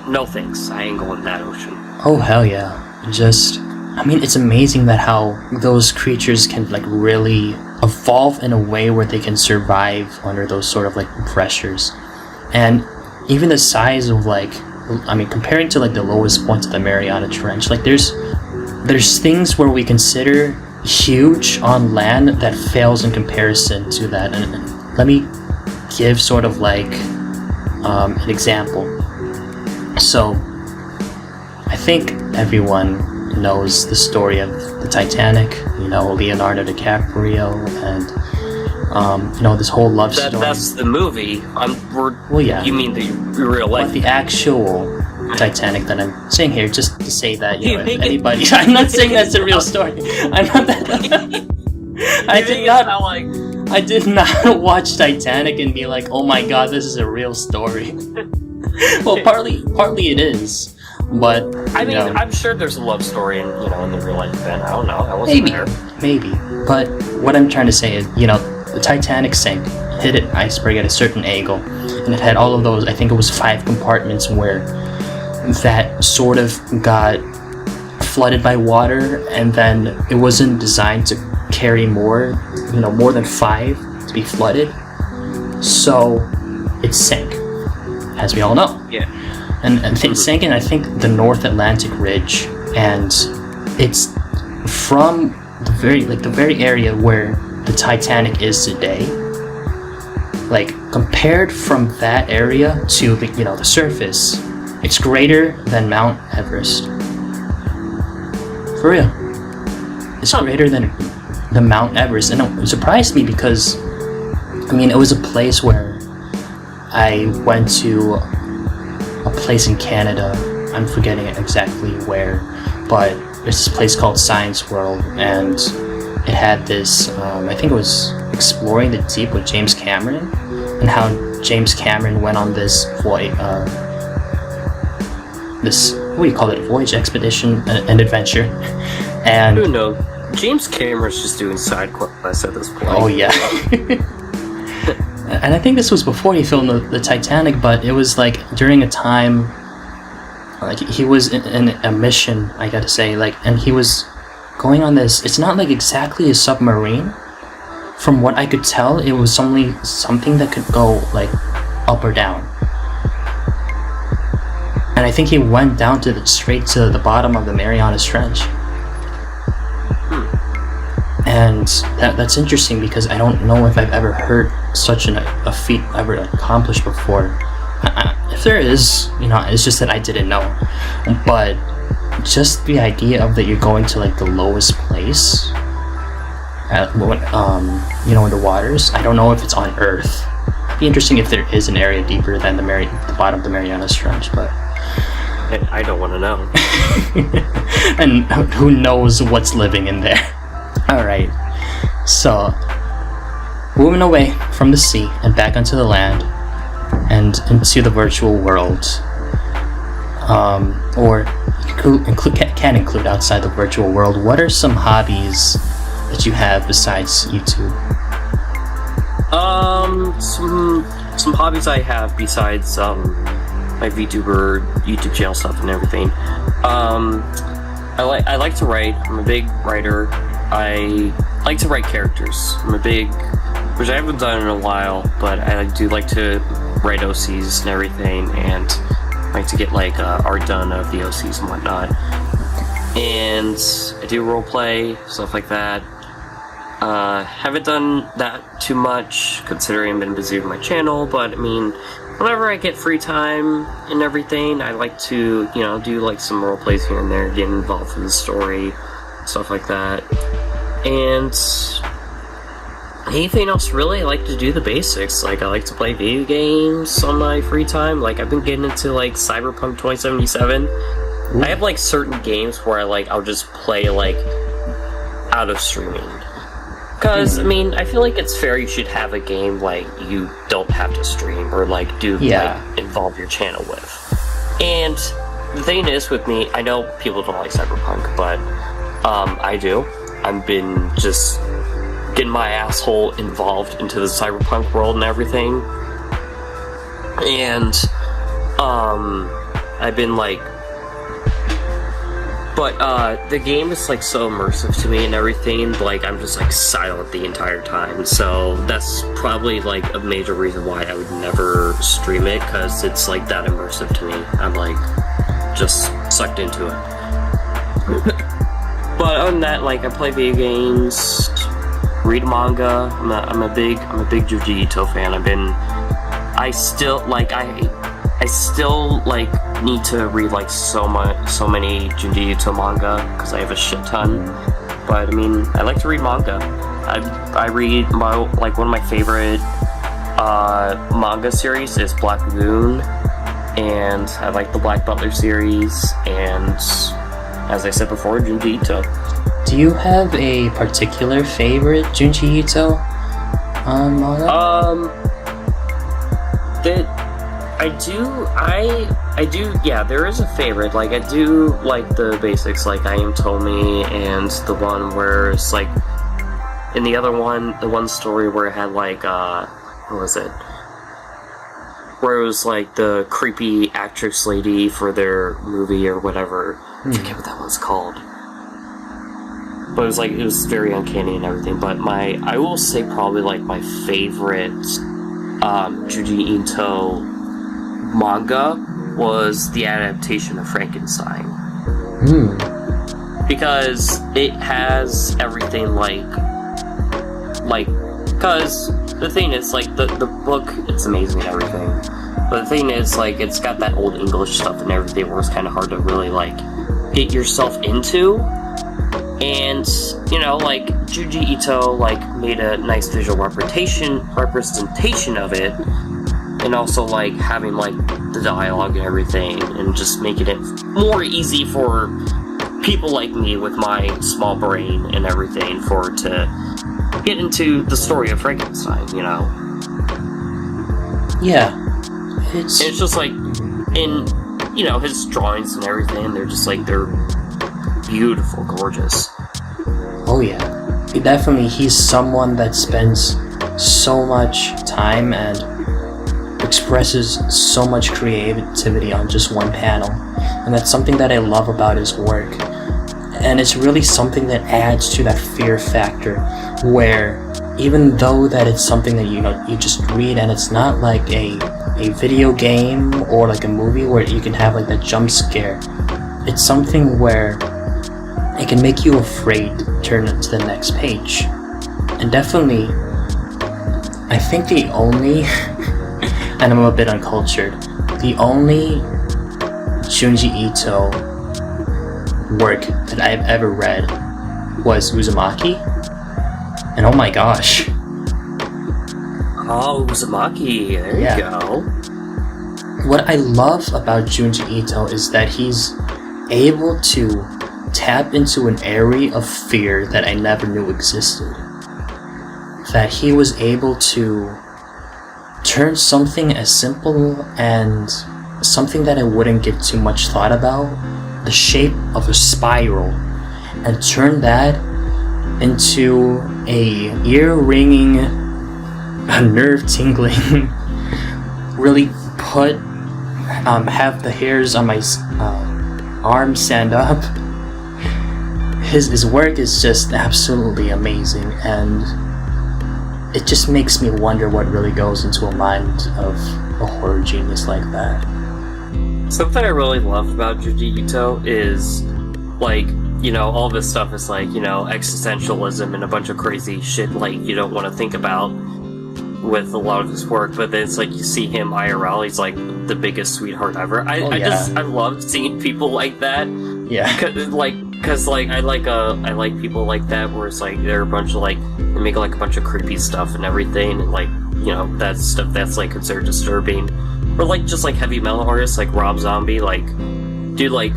No thanks. I ain't going in that ocean. Oh hell yeah. It's amazing that how those creatures can really evolve in a way where they can survive under those sort of pressures. And even the size of comparing to the lowest points of the Mariana Trench, there's things where we consider huge on land that fails in comparison to that. And let me give sort of an example. So, I think everyone knows the story of the Titanic, Leonardo DiCaprio, and, this whole love story. That's the movie. Well, yeah. You mean the real life? But the actual Titanic that I'm saying here, just to say that, if anybody... I'm not saying that's a real story. I'm not that... I did not watch Titanic and be like, oh my god, this is a real story. Well, partly it is, but I'm sure there's a love story in the real life event. I don't know. I wasn't there. Maybe. But what I'm trying to say is, the Titanic sank, hit an iceberg at a certain angle, and it had all of those. I think it was 5 compartments where that sort of got flooded by water, and then it wasn't designed to carry more than 5 to be flooded, so it sank. As we all know. Yeah. And it sank in, I think, the North Atlantic Ridge, and it's from the very area where the Titanic is today. Compared from that area to the surface, it's greater than Mount Everest. For real. It's greater than the Mount Everest, and it surprised me because it was a place where I went to a place in Canada. I'm forgetting exactly where, but there's this place called Science World, and it had this, I think it was Exploring the Deep with James Cameron, and how James Cameron went on this voyage, voyage, expedition, an adventure, and... Who knows? James Cameron's just doing side quests at this point. Oh yeah. And I think this was before he filmed the Titanic, but it was during a time, he was in a mission, I gotta say, and he was going on this. It's not exactly a submarine. From what I could tell, it was only something that could go up or down. And I think he went down straight to the bottom of the Mariana Trench. And that's interesting because I don't know if I've ever heard such a feat ever accomplished before. If there is, it's just that I didn't know. But just the idea of that you're going to the lowest place, in the waters. I don't know if it's on Earth. It'd be interesting if there is an area deeper than the bottom of the Mariana Trench, but I don't want to know. And who knows what's living in there. Alright, So, moving away from the sea and back onto the land and into the virtual world, or can include outside the virtual world, what are some hobbies that you have besides YouTube? Some hobbies I have besides my VTuber YouTube channel stuff and everything. I like to write. I'm a big writer. I like to write characters. Which I haven't done in a while, but I do like to write OCs and everything, and I like to get like art done of the OCs and whatnot. And I do roleplay, stuff like that. Haven't done that too much, considering I've been busy with my channel, but I mean, whenever I get free time and everything, I like to, do like some roleplays here and there, get involved in the story, stuff like that. And anything else really, I like to do the basics. Like, I like to play video games on my free time. Like, I've been getting into like Cyberpunk 2077. Ooh. I have like certain games where I'll just play like out of streaming. Because, I mean, I feel like it's fair you should have a game, like, you don't have to stream or, like, involve your channel with. And the thing is with me, I know people don't like Cyberpunk, but, I do. I've been just getting my asshole involved into the Cyberpunk world and everything. And, I've been, like... But, the game is, like, so immersive to me and everything, like, I'm just, like, silent the entire time, so that's probably, like, a major reason why I would never stream it, because it's, like, that immersive to me. I'm, like, just sucked into it. But other than that, like, I play video games, read manga. I'm a big Junji Ito fan. I still need to read like so many Junji Ito manga because I have a shit ton. But I mean, I like to read manga. I read one of my favorite manga series is Black Lagoon, and I like the Black Butler series, and as I said before, Junji Ito. Do you have a particular favorite Junji Ito manga? I do, yeah, there is a favorite. Like, I do like the basics, like I Am Tomi, and the one where it's like, in the other one, the one story where it had like, what was it? Where it was like the creepy actress lady for their movie or whatever. I forget what that one's called. But it was very uncanny and everything. But I will say probably like my favorite Junji Ito manga was the adaptation of Frankenstein. Because it has everything because the thing is, like, the book, it's amazing and everything, but the thing is, like, it's got that old English stuff and everything where it's kind of hard to really, like, get yourself into, and, like, Junji Ito, like, made a nice visual representation of it, and also, like, having, like, the dialogue and everything, and just making it more easy for people like me with my small brain and everything to get into the story of Frankenstein, Yeah. It's just, like, in, his drawings and everything, they're just, like, they're beautiful, gorgeous. Oh, yeah. He's someone that spends so much time and expresses so much creativity on just one panel, and that's something that I love about his work. And it's really something that adds to that fear factor, where even though that it's something that you just read, and it's not like a video game or like a movie where you can have like that jump scare, it's something where it can make you afraid to turn to the next page. And definitely, I think the only and I'm a bit uncultured, the only Junji Ito work that I've ever read was Uzumaki, and oh my gosh. Oh, Uzumaki, there you go. What I love about Junji Ito is that he's able to tap into an area of fear that I never knew existed. that he was able to turn something as simple and something that I wouldn't give too much thought about, the shape of a spiral, and turn that into a ear-ringing, nerve-tingling, really have the hairs on my arms stand up. His work is just absolutely amazing, and it just makes me wonder what really goes into a mind of a horror genius like that. Something I really love about Junji Ito is, like, you know, all this stuff is like, you know, existentialism and a bunch of crazy shit like you don't want to think about with a lot of his work, but then it's like you see him IRL, he's like the biggest sweetheart ever. I love seeing people like that. Yeah. Cause I like people like that where it's like they're a bunch of like they make like a bunch of creepy stuff and everything, and like, you know, that stuff that's like considered disturbing, or like just like heavy metal artists like Rob Zombie, like dude, like,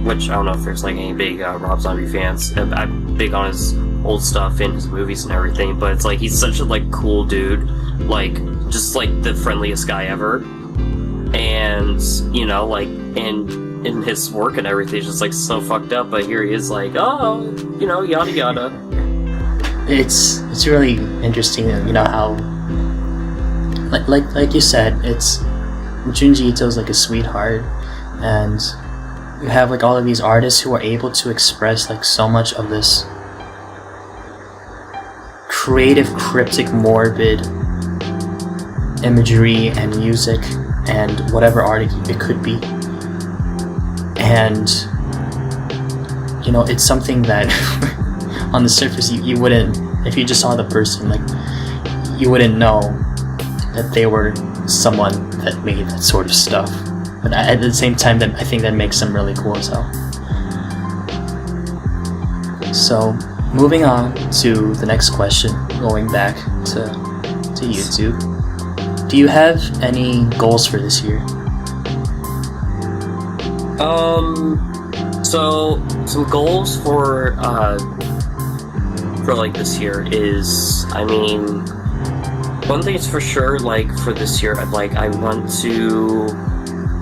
which I don't know if there's like any big Rob Zombie fans. I'm big on his old stuff and his movies and everything, but it's like he's such a like cool dude, like just like the friendliest guy ever, and you know, like, and in his work and everything is just like so fucked up, but here he is like, oh, you know, yada yada. It's really interesting, you know, how like you said, it's Junji Ito's like a sweetheart, and you have like all of these artists who are able to express like so much of this creative, cryptic, morbid imagery and music and whatever art it could be. And, you know, it's something that on the surface you wouldn't, if you just saw the person, like, you wouldn't know that they were someone that made that sort of stuff. But at the same time, that I think that makes them really cool as hell. So, moving on to the next question, going back to YouTube. Do you have any goals for this year? So some goals for like this year is, I mean, one thing is for sure, like for this year, I want to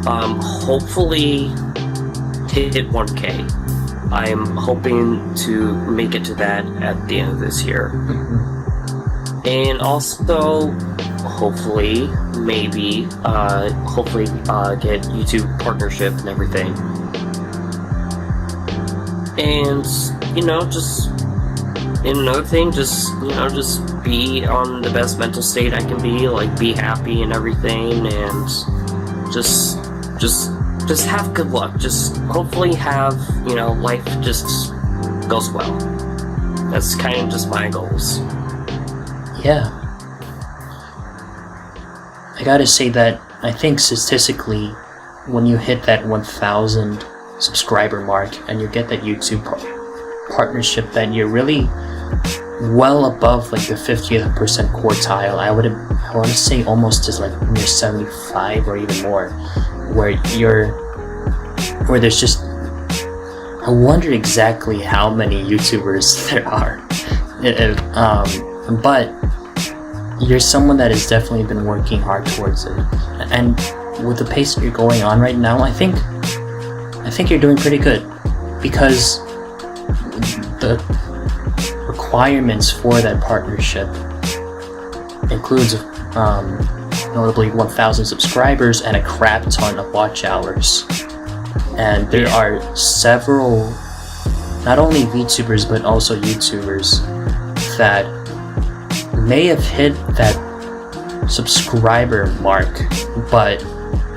hopefully hit 1K. I'm hoping to make it to that at the end of this year. And also, hopefully, maybe, get YouTube partnership and everything. And, you know, and another thing, just be on the best mental state I can be, like, be happy and everything, and just have good luck. Just hopefully have, you know, life just goes well. That's kind of just my goals. Yeah. I gotta say that I think statistically, when you hit that 1,000 subscriber mark and you get that YouTube partnership, that you're really well above like the 50th percent quartile. I want to say almost as like near 75 or even more, where there's just, I wonder exactly how many YouTubers there are, but you're someone that has definitely been working hard towards it, and with the pace that you're going on right now, I think you're doing pretty good, because the requirements for that partnership includes notably 1,000 subscribers and a crap ton of watch hours. And there are several, not only VTubers but also YouTubers that may have hit that subscriber mark, but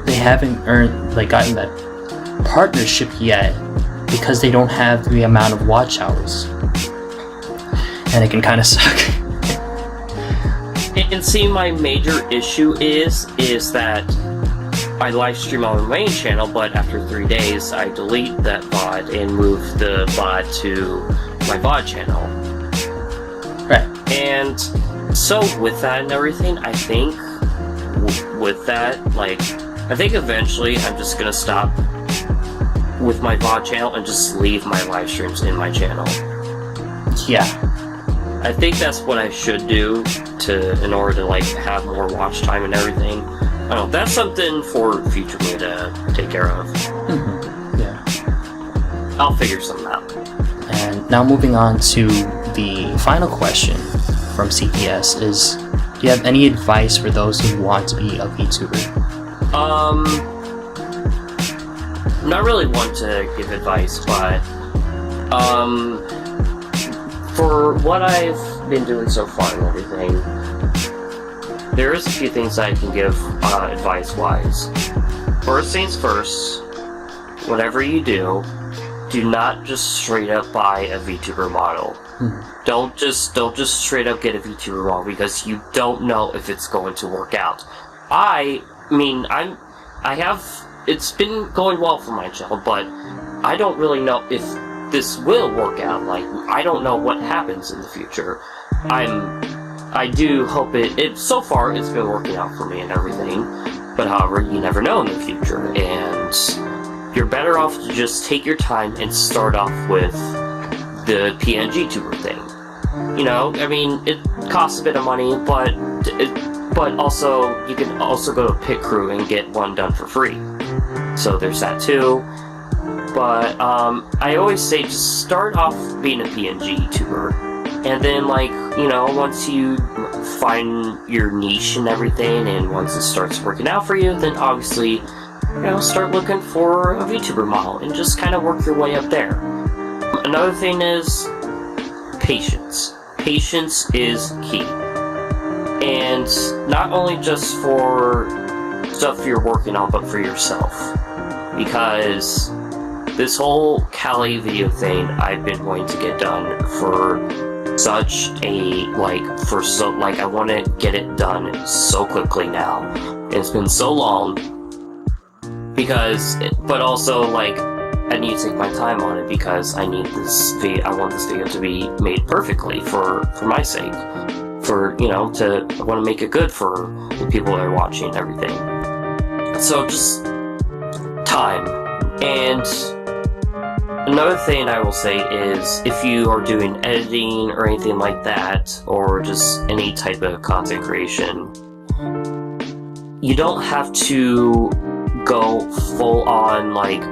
they haven't gotten that partnership yet because they don't have the amount of watch hours, and it can kind of suck. And see, my major issue is that I live stream on my main channel, but after 3 days I delete that VOD and move the VOD to my VOD channel. Right. And so with that and everything, I think with that, like, I think eventually I'm just gonna stop with my VOD channel and just leave my live streams in my channel. Yeah. I think that's what I should do in order to like have more watch time and everything. I don't know, that's something for future me to take care of. Yeah. I'll figure something out. And now moving on to the final question from CPS is, do you have any advice for those who want to be a VTuber? Not really one to give advice, but for what I've been doing so far and everything, there is a few things I can give advice-wise. First things first, whatever you do not just straight up buy a VTuber model. Don't just straight up get a VTuber model because you don't know if it's going to work out. It's been going well for my channel, but I don't really know if this will work out. Like, I don't know what happens in the future. I do hope so far it's been working out for me and everything, but however, you never know in the future, and you're better off to just take your time and start off with the PNG tuber thing. You know, I mean, it costs a bit of money, but also, you can also go to Pit Crew and get one done for free. So there's that too. But I always say just start off being a PNG tuber, and then, like, you know, once you find your niche and everything, and once it starts working out for you, then obviously, you know, start looking for a VTuber model and just kind of work your way up there. Another thing is patience. Patience is key. And not only just for stuff you're working on, but for yourself. Because this whole Cali video thing I've been wanting to get done for such a, I want to get it done so quickly now. It's been so long, but also, like, I need to take my time on it because I want this video to be made perfectly for my sake. I want to make it good for the people that are watching and everything. So just time. And another thing I will say is, if you are doing editing or anything like that, or just any type of content creation, you don't have to go full on, like,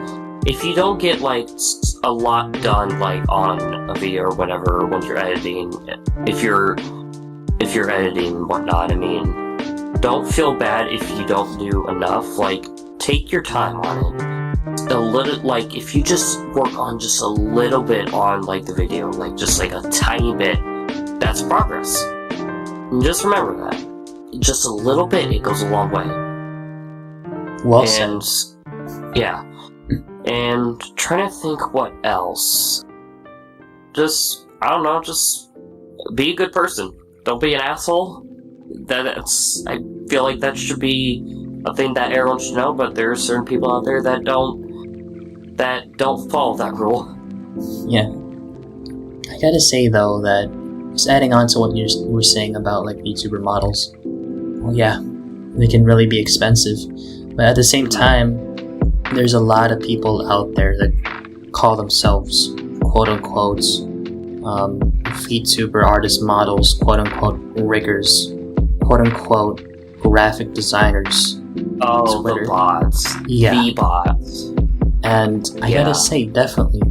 if you don't get, like, a lot done, like, on a video or whatever when you're editing, if you're editing and whatnot, I mean, don't feel bad if you don't do enough. Like, take your time on it. A little, like, if you just work on just a little bit on, like, the video, like, just, like, a tiny bit, that's progress. And just remember that. Just a little bit, it goes a long way. Well said. Yeah. And trying to think what else. Just, I don't know, just be a good person. Don't be an asshole. I feel like that should be a thing that everyone should know, but there are certain people out there that don't follow that rule. Yeah. I gotta say, though, that just adding on to what you were saying about, like, VTuber models, well, yeah, they can really be expensive, but at the same time, there's a lot of people out there that call themselves quote-unquote VTuber artist models, quote-unquote riggers, quote-unquote graphic designers. Oh, Twitter. The bots. Yeah. The bots. And I gotta say, definitely,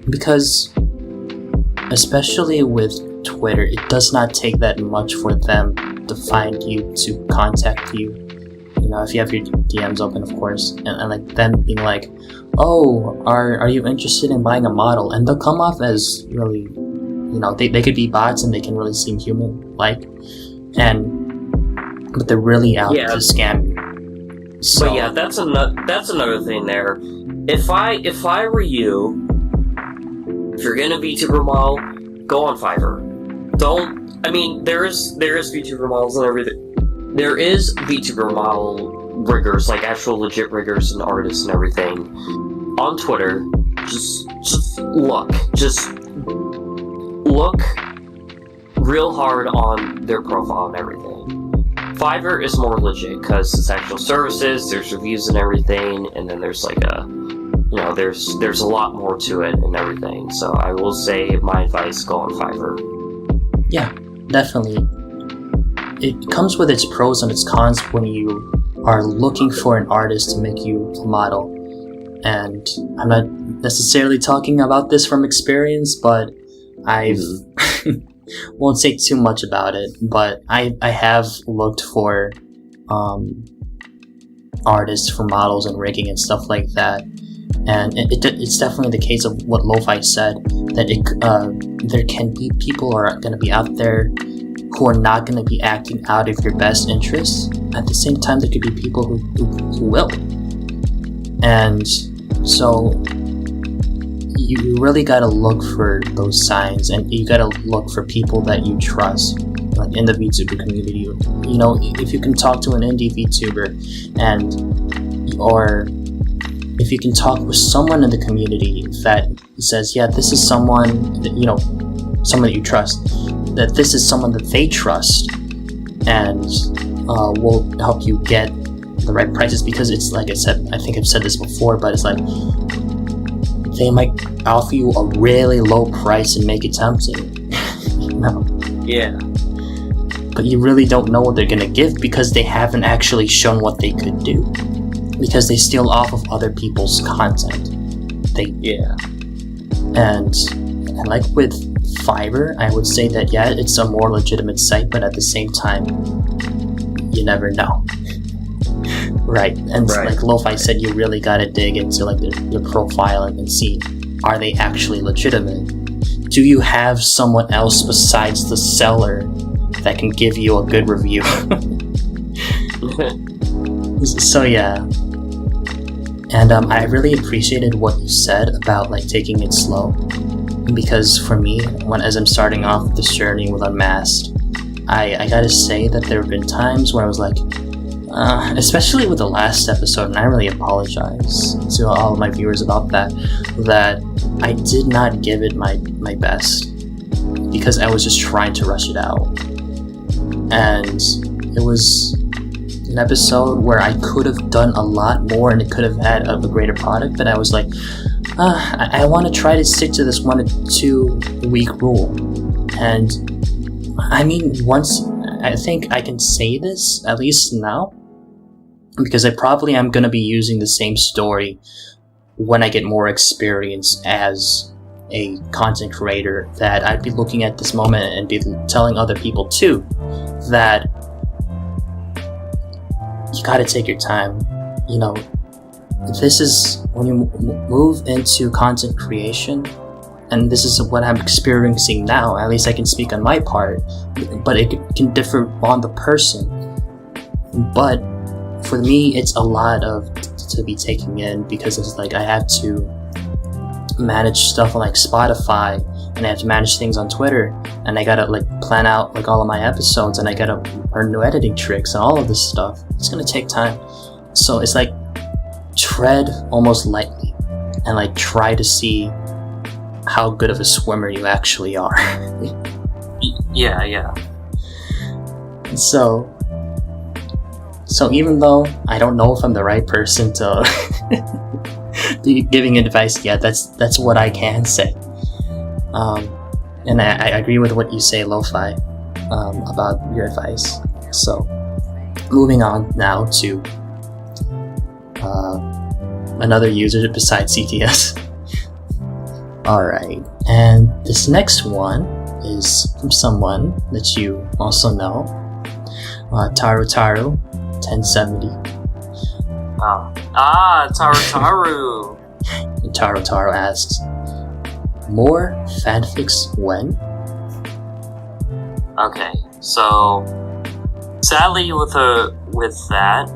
because especially with Twitter, it does not take that much for them to find you, to contact you. You know, if you have your DMs open, of course, and like them being like, "Oh, are you interested in buying a model?" And they'll come off as really, you know, they could be bots and they can really seem human-like, but they're really out to scam you. So, but yeah, that's another thing there. If I were you, if you're gonna VTuber model, go on Fiverr. There is VTuber models and everything. There is VTuber model riggers, like actual legit riggers and artists and everything, on Twitter. Just look real hard on their profile and everything. Fiverr is more legit because it's actual services, there's reviews and everything, and then there's like there's a lot more to it and everything. So I will say, my advice, go on Fiverr. Yeah, definitely. It comes with its pros and its cons when you are looking for an artist to make you a model. And I'm not necessarily talking about this from experience, but I won't say too much about it. But I have looked for artists for models and rigging and stuff like that. And it's definitely the case of what Lo-Fi said, that there can be people who are going to be out there who are not going to be acting out of your best interests. At the same time, there could be people who will. And so you really got to look for those signs, and you got to look for people that you trust, like in the VTuber community. You know, if you can talk to an indie VTuber, or if you can talk with someone in the community that says, yeah, this is someone that, you know, someone that you trust, that this is someone that they trust, and will help you get the right prices, because it's like I said, I think I've said this before, but it's like they might offer you a really low price and make it tempting. No. Yeah. But you really don't know what they're gonna give, because they haven't actually shown what they could do, because they steal off of other people's content. And like with Fiverr, I would say that, yeah, it's a more legitimate site, but at the same time, you never know. Right, and like Lo-Fi said, you really gotta dig into like their profile and see, are they actually legitimate? Do you have someone else besides the seller that can give you a good review? So yeah. And I really appreciated what you said about like taking it slow, because for me, as I'm starting off this journey with Unmasked, I gotta say that there have been times where I was like, especially with the last episode, and I really apologize to all of my viewers about that I did not give it my best, because I was just trying to rush it out. And it was an episode where I could have done a lot more and it could have had a greater product, but I was like, I want to try to stick to this 1 to 2 week rule. And I mean, once I think I can say this, at least now, because I probably am going to be using the same story when I get more experience as a content creator, that I'd be looking at this moment and be telling other people too that you gotta take your time. You know, this is when you move into content creation, and this is what I'm experiencing now, at least I can speak on my part, but it can differ on the person. But for me, it's a lot to be taking in, because it's like I have to manage stuff on like Spotify, and I have to manage things on Twitter, and I gotta like plan out like all of my episodes, and I gotta learn new editing tricks and all of this stuff. It's gonna take time. So it's like tread almost lightly and like try to see how good of a swimmer you actually are. Yeah. So even though I don't know if I'm the right person to be giving advice yet, that's what I can say. And I agree with what you say, Lo-Fi, about your advice. So moving on now to another user besides CTS. Alright, and this next one is from someone that you also know, Taru 1070. Taru. Taru asks, more fanfics when? Okay, so sadly with that,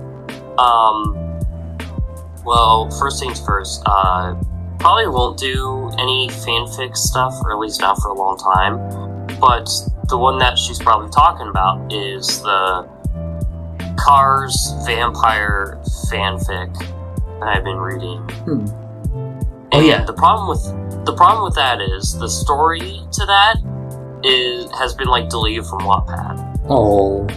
well, first things first, probably won't do any fanfic stuff, or at least not for a long time. But the one that she's probably talking about is the Cars vampire fanfic that I've been reading. Oh yeah. The problem with that is the story to that has been like deleted from Wattpad. Oh.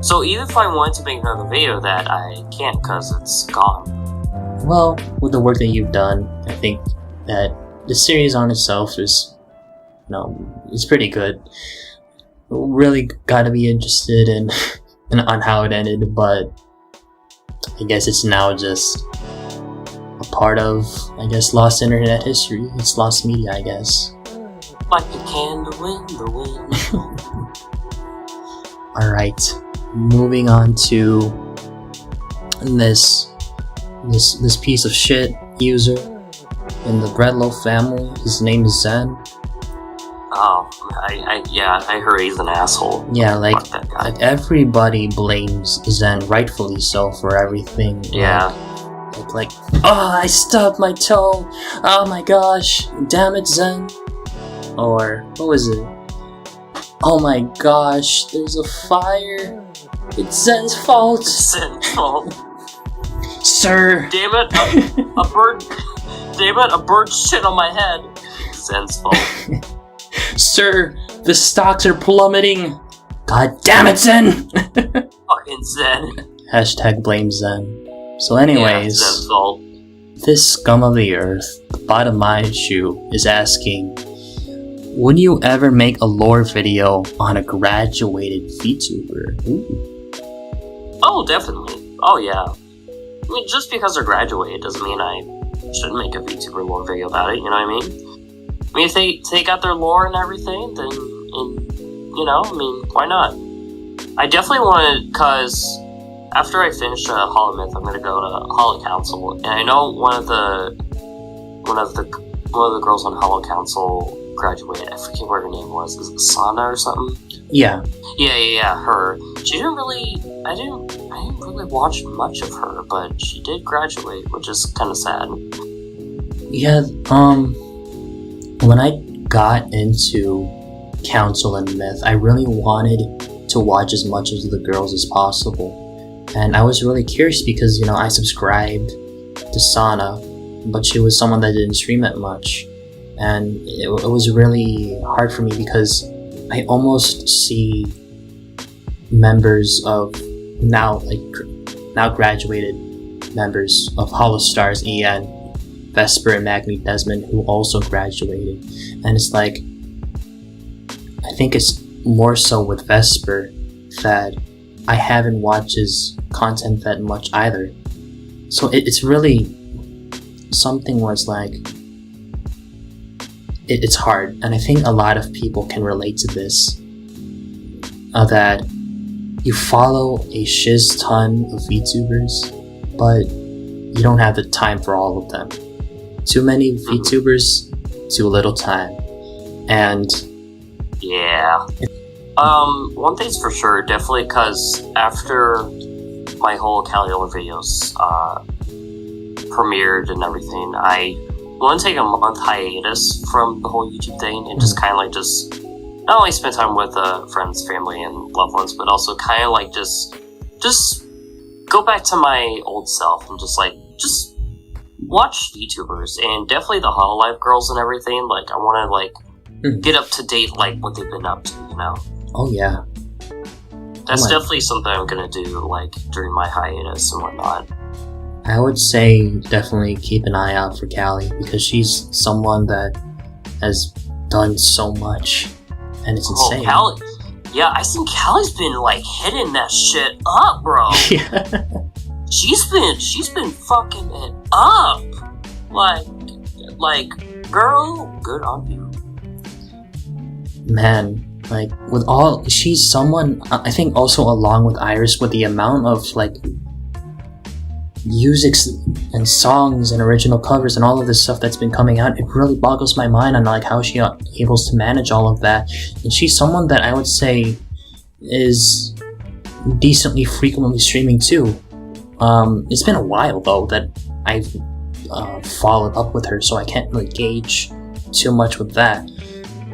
So even if I wanted to make another video of that, I can't, because it's gone. Well, with the work that you've done, I think that the series on itself is, it's pretty good. really gotta be interested in on how it ended, but I guess it's now just a part of, I guess, lost internet history. It's lost media, I guess. Like a candle in the wind. Alright, moving on to this piece of shit user in the Breadloaf family. His name is Zen. Oh, I heard he's an asshole. Yeah, like Fuck that guy. everybody blames Zen, rightfully so, for everything. Yeah. Like, oh, I stubbed my toe. Oh my gosh, damn it, Zen. Or what was it? Oh my gosh, there's a fire. It's Zen's fault. Zen's fault. Sir. Damn it, a bird. Damn it, a bird shit on my head. Zen's fault. Sir, the stocks are plummeting. God damn it, Zen. Fucking Zen. Hashtag blame Zen. So anyways, Yeah, Zen's fault. this scum of the earth, the bottom of my shoe, is asking, would you ever make a lore video on a graduated VTuber? Ooh. Oh, definitely. Oh, yeah. I mean, just because they're graduated doesn't mean I should make a VTuber lore video about it, you know what I mean? I mean, if they got their lore and everything, then, you know, I mean, why not? I definitely want to, because after I finish Hollow Myth, I'm going to go to Hollow Council, and I know one of the girls on Hollow Council graduated. I forget what her name was. Is it Sana or something? Yeah. Yeah, her. She didn't really, I didn't really watch much of her, but she did graduate, which is kind of sad. Yeah, when I got into Council and Myth, I really wanted to watch as much of the girls as possible. And I was really curious because, you know, I subscribed to Sana, but she was someone that didn't stream it much. And it was really hard for me because I almost see members of now graduated members of Hollow Stars, EN, Vesper, and Magni Desmond, who also graduated. And it's like, I think it's more so with Vesper that I haven't watched his content that much either. So it's really something where it's like, it's hard. And I think a lot of people can relate to this. That you follow a shiz ton of VTubers, but you don't have the time for all of them. Too many VTubers, too little time. And yeah. One thing's for sure, definitely, because after my whole Caliola videos premiered and everything, I want to take a month hiatus from the whole YouTube thing and just kind of like just not only spend time with friends, family, and loved ones, but also kind of like just go back to my old self and just watch VTubers and definitely the Hololive girls and everything. Like, I want to like get up to date, like what they've been up to, you know? oh yeah, That's definitely something I'm gonna do, like during my hiatus and whatnot. I would say definitely keep an eye out for Callie because she's someone that has done so much, and it's insane. Oh, Callie. Yeah, I think Callie's been like hitting that shit up, bro. Yeah. She's been fucking it up. Like, girl, good on you. Man, like she's someone, I think also along with Iris, with the amount of like music and songs and original covers and all of this stuff that's been coming out, it really boggles my mind on like how she able to manage all of that. And she's someone that I would say is decently frequently streaming too. It's been a while though that I've followed up with her, so I can't really gauge too much with that,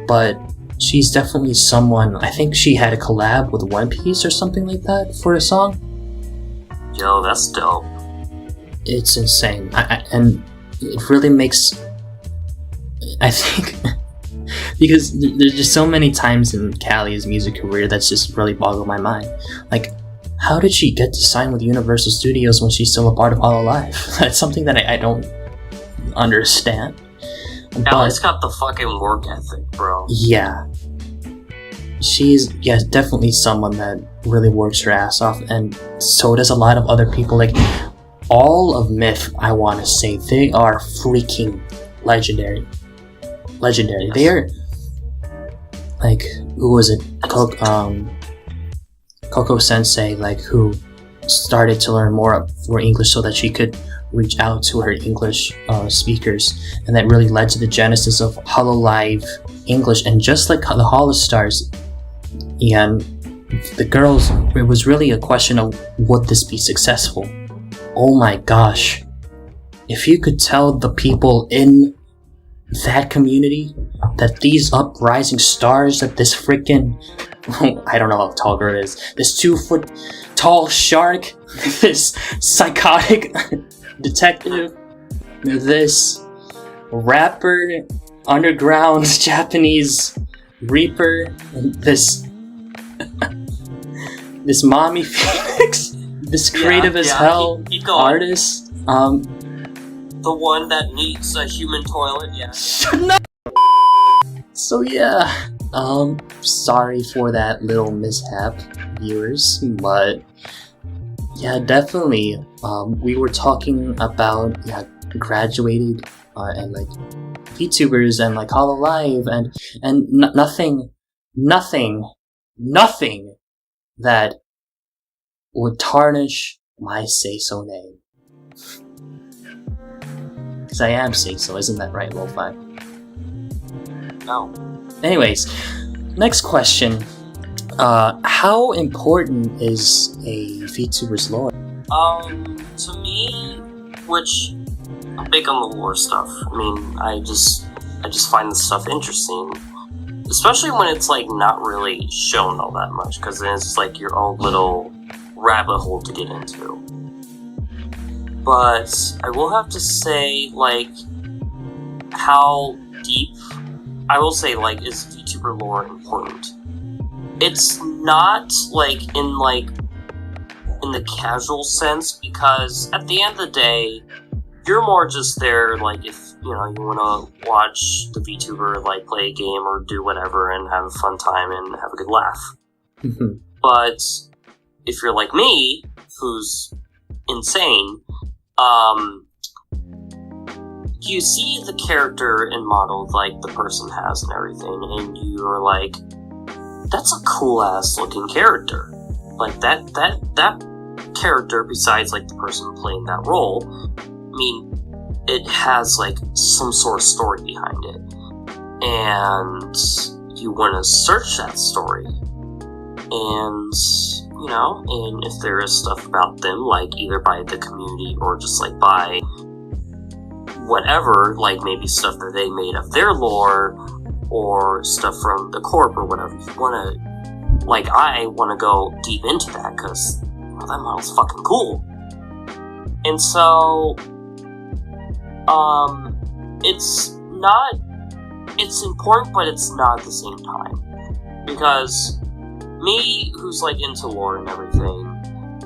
but she's definitely someone. I think she had a collab with One Piece or something like that for a song. Yo, that's dope. It's insane. And it really makes, I think, because there's just so many times in Callie's music career that's just really boggled my mind. Like, how did she get to sign with Universal Studios when she's still a part of Hololive? That's something that I don't understand. Callie's got the fucking work ethic, bro. Yeah. she's definitely someone that really works her ass off, and so does a lot of other people. Like all of Myth, I want to say they are freaking legendary. Yes. They are like, who was it? Coco Sensei, like, who started to learn more English so that she could reach out to her English speakers, and that really led to the genesis of Hololive English. And just like the Holostars and the girls, it was really a question of, would this be successful? Oh my gosh, if you could tell the people in that community that these uprising stars, that this freaking I don't know how tall girl is, this 2 foot tall shark, this psychotic detective, this rapper, underground Japanese reaper, this this mommy phoenix, this creative as hell keep going. artist, the one that needs a human toilet, no! So yeah, sorry for that little mishap, viewers, but yeah, definitely, we were talking about, graduated, and like, VTubers, and like Hololive, and nothing that would tarnish my say-so name. Because I am say-so, isn't that right, Lo-Fi? No. Anyways, next question. How important is a VTuber's lore? To me, which I'm big on the lore stuff. I mean, I just find this stuff interesting, especially when it's like not really shown all that much, because then it's like your own little rabbit hole to get into. But I will have to say, like, how deep, I will say, like, is VTuber lore important? It's not, like, in the casual sense, because at the end of the day, you're more just there, like, if, you know, you want to watch the VTuber, like, play a game or do whatever and have a fun time and have a good laugh. But if you're like me, who's insane, you see the character and model like the person has and everything, and you're like, that's a cool ass looking character. Like that character, besides like the person playing that role, I mean, it has like some sort of story behind it, and you want to search that story, and you know, and if there is stuff about them, like either by the community or just like by whatever, like maybe stuff that they made of their lore or stuff from the corp or whatever, you want to, like, I want to go deep into that because, you know, that model's fucking cool. And so it's important, but it's not at the same time, because me, who's like into lore and everything,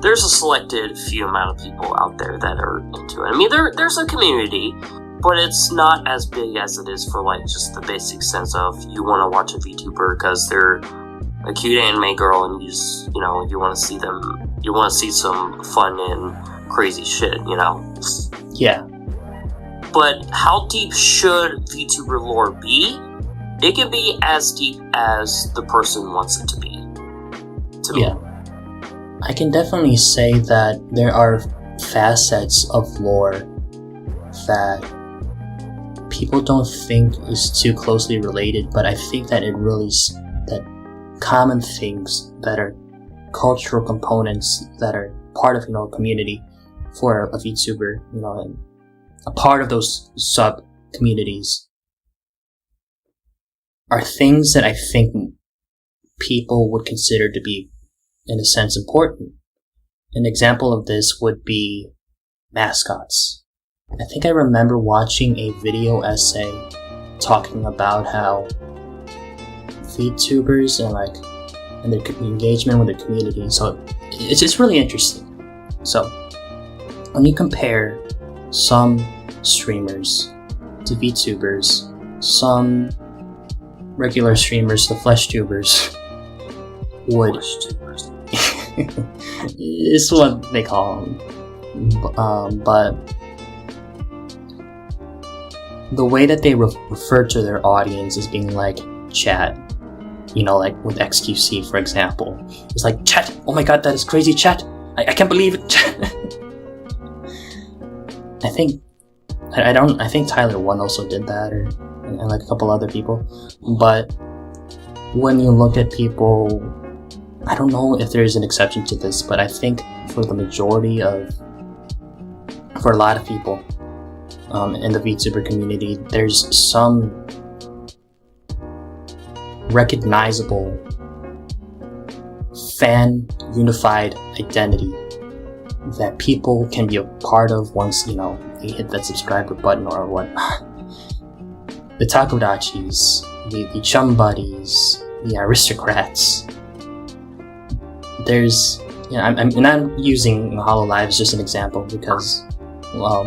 there's a selected few amount of people out there that are into it. I mean, there's a community, but it's not as big as it is for like just the basic sense of you want to watch a VTuber because they're a cute anime girl and you just, you know, you want to see them, you want to see some fun and crazy shit, you know? Yeah. But how deep should VTuber lore be? It can be as deep as the person wants it to be. To me. Yeah. I can definitely say that there are facets of lore that people don't think is too closely related, but I think that it really that common things that are cultural components that are part of, you know, a community for a VTuber, you know, and a part of those sub communities are things that I think people would consider to be, in a sense, important. An example of this would be mascots. I think I remember watching a video essay talking about how VTubers and their engagement with the community. So it's really interesting. So when you compare some streamers to VTubers, some regular streamers to flesh tubers, would it's what they call them. But the way that they refer to their audience as being like chat, you know, like with XQC for example, it's like chat. Oh my god, that is crazy, chat. I can't believe it. I think Tyler One also did that, and like a couple other people. But when you look at people, I don't know if there's an exception to this, but I think for a lot of people in the VTuber community, there's some recognizable fan unified identity that people can be a part of once, you know, they hit that subscribe button or what. The Takodachis, the Chum Buddies, the Aristocrats. There's, you know, I'm using HoloLive as just an example because, well,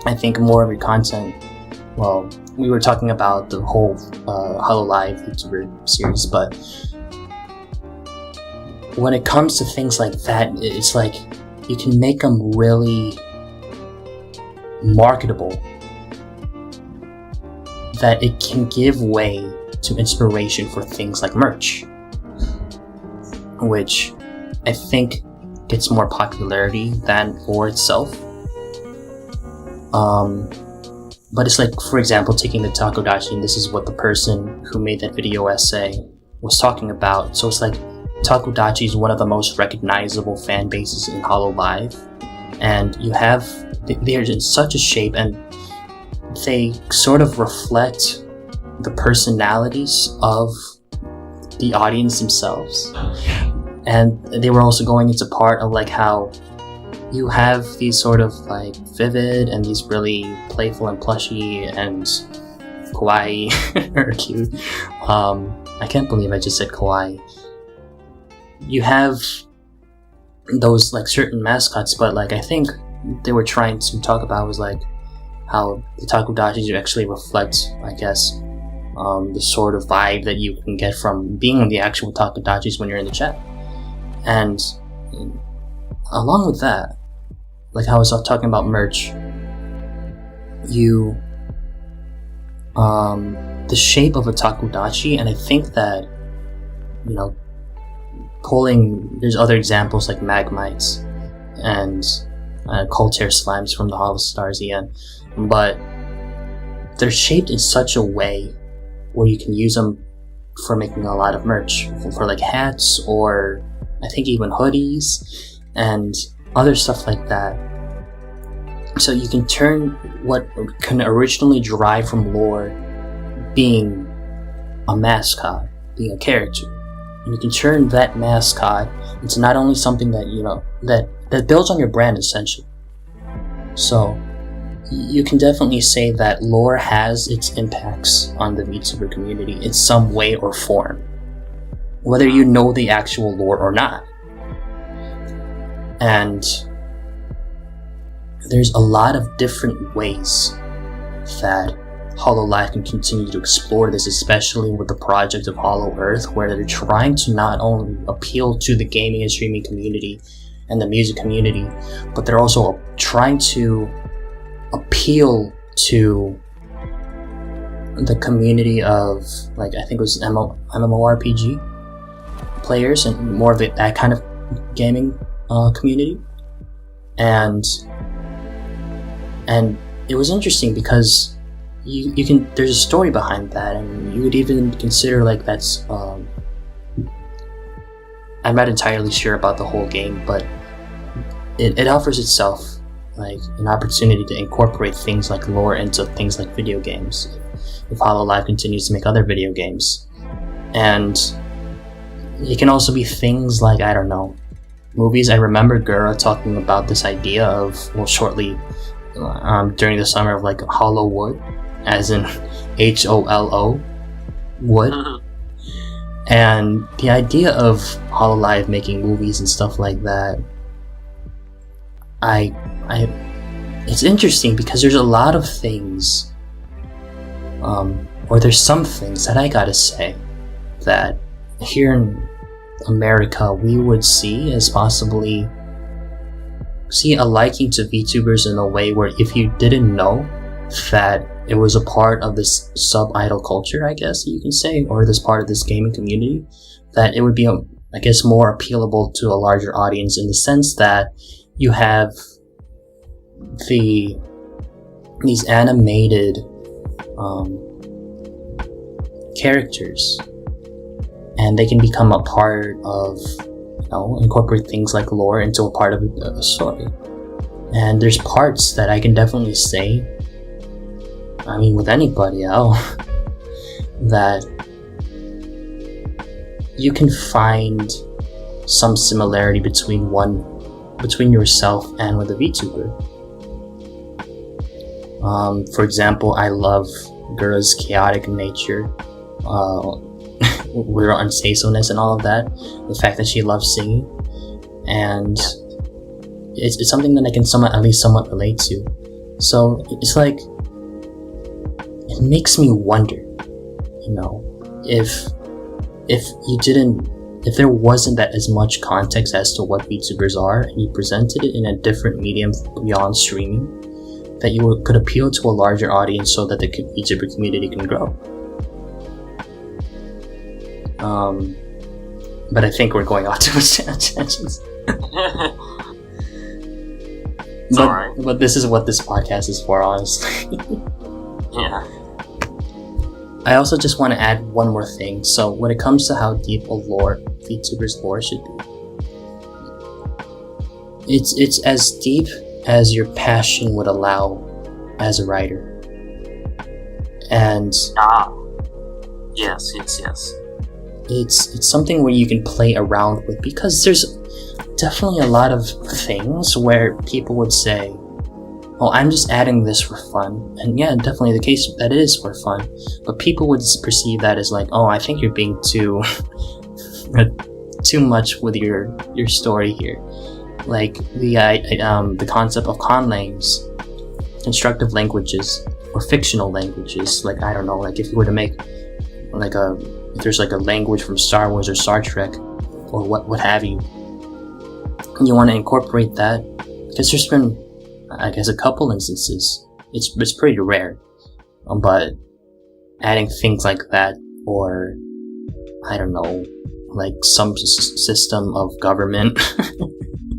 I think more of your content, well, we were talking about the whole HoloLive YouTuber series, but when it comes to things like that, it's like you can make them really marketable, that it can give way to inspiration for things like merch, which I think gets more popularity than lore itself. But it's like, for example, taking the Takodachi, and this is what the person who made that video essay was talking about. So it's like Takodachi is one of the most recognizable fan bases in HoloLive, and you have, they're in such a shape, and they sort of reflect the personalities of the audience themselves. And they were also going into part of like how you have these sort of like vivid and these really playful and plushy and kawaii or cute. I can't believe I just said kawaii. You have those like certain mascots, but like I think they were trying to talk about was like how the Takodachis actually reflect, I guess, the sort of vibe that you can get from being the actual Takodachis when you're in the chat. And along with that, like how I was talking about merch, you the shape of a Takodachi, and I think that, you know, there's other examples like Magmites and Coltair Slimes from the Holostars EN, but they're shaped in such a way where you can use them for making a lot of merch, for like hats, or I think even hoodies and other stuff like that. So you can turn what can originally derive from lore being a mascot, being a character, and you can turn that mascot into not only something that, you know, that builds on your brand essentially. So you can definitely say that lore has its impacts on the VTuber community in some way or form, whether you know the actual lore or not. And there's a lot of different ways that HoloLive can continue to explore this, especially with the project of Hollow Earth, where they're trying to not only appeal to the gaming and streaming community and the music community, but they're also trying to appeal to the community of, like, I think it was MMORPG players and more of that kind of gaming community. And it was interesting because you can, there's a story behind that, and you would even consider like that's I'm not entirely sure about the whole game, but it offers itself like an opportunity to incorporate things like lore into things like video games if HoloLive continues to make other video games. And it can also be things like, I don't know, movies. I remember Gura talking about this idea of, well, shortly during the summer, of like Hollow Wood, as in HOLO wood. And the idea of HoloLive making movies and stuff like that, it's interesting because there's a lot of things, or there's some things that I gotta say that here in America, we would see as possibly a liking to VTubers in a way where if you didn't know that it was a part of this sub-idol culture, I guess you can say, or this part of this gaming community, that it would be, I guess, more appealable to a larger audience in the sense that you have these animated characters, and they can become a part of, incorporate things like lore into a part of a story. And there's parts that I can definitely say, I mean, with anybody else, that you can find some similarity between yourself and with a VTuber. For example, I love Gura's chaotic nature, with her unsafe-ness and all of that. The fact that she loves singing, and it's something that I can at least somewhat relate to. So it's like, it makes me wonder, if there wasn't that as much context as to what VTubers are, and you presented it in a different medium beyond streaming, that you could appeal to a larger audience so that the VTuber community can grow. But I think we're going off too much tangents. But this is what this podcast is for, honestly. Yeah. I also just want to add one more thing. So when it comes to how deep a lore VTuber's lore should be, it's as deep as your passion would allow as a writer. And yes. It's something where you can play around with, because there's definitely a lot of things where people would say, "Oh, I'm just adding this for fun," and yeah, definitely the case that it is for fun. But people would perceive that as like, "Oh, I think you're being too much with your story here." Like the concept of conlangs, constructive languages, or fictional languages. Like, I don't know, like if you were to make if there's like a language from Star Wars or Star Trek or what have you, and you want to incorporate that, because there's been, I guess, a couple instances. It's pretty rare, but adding things like that, or I don't know, like some system of government.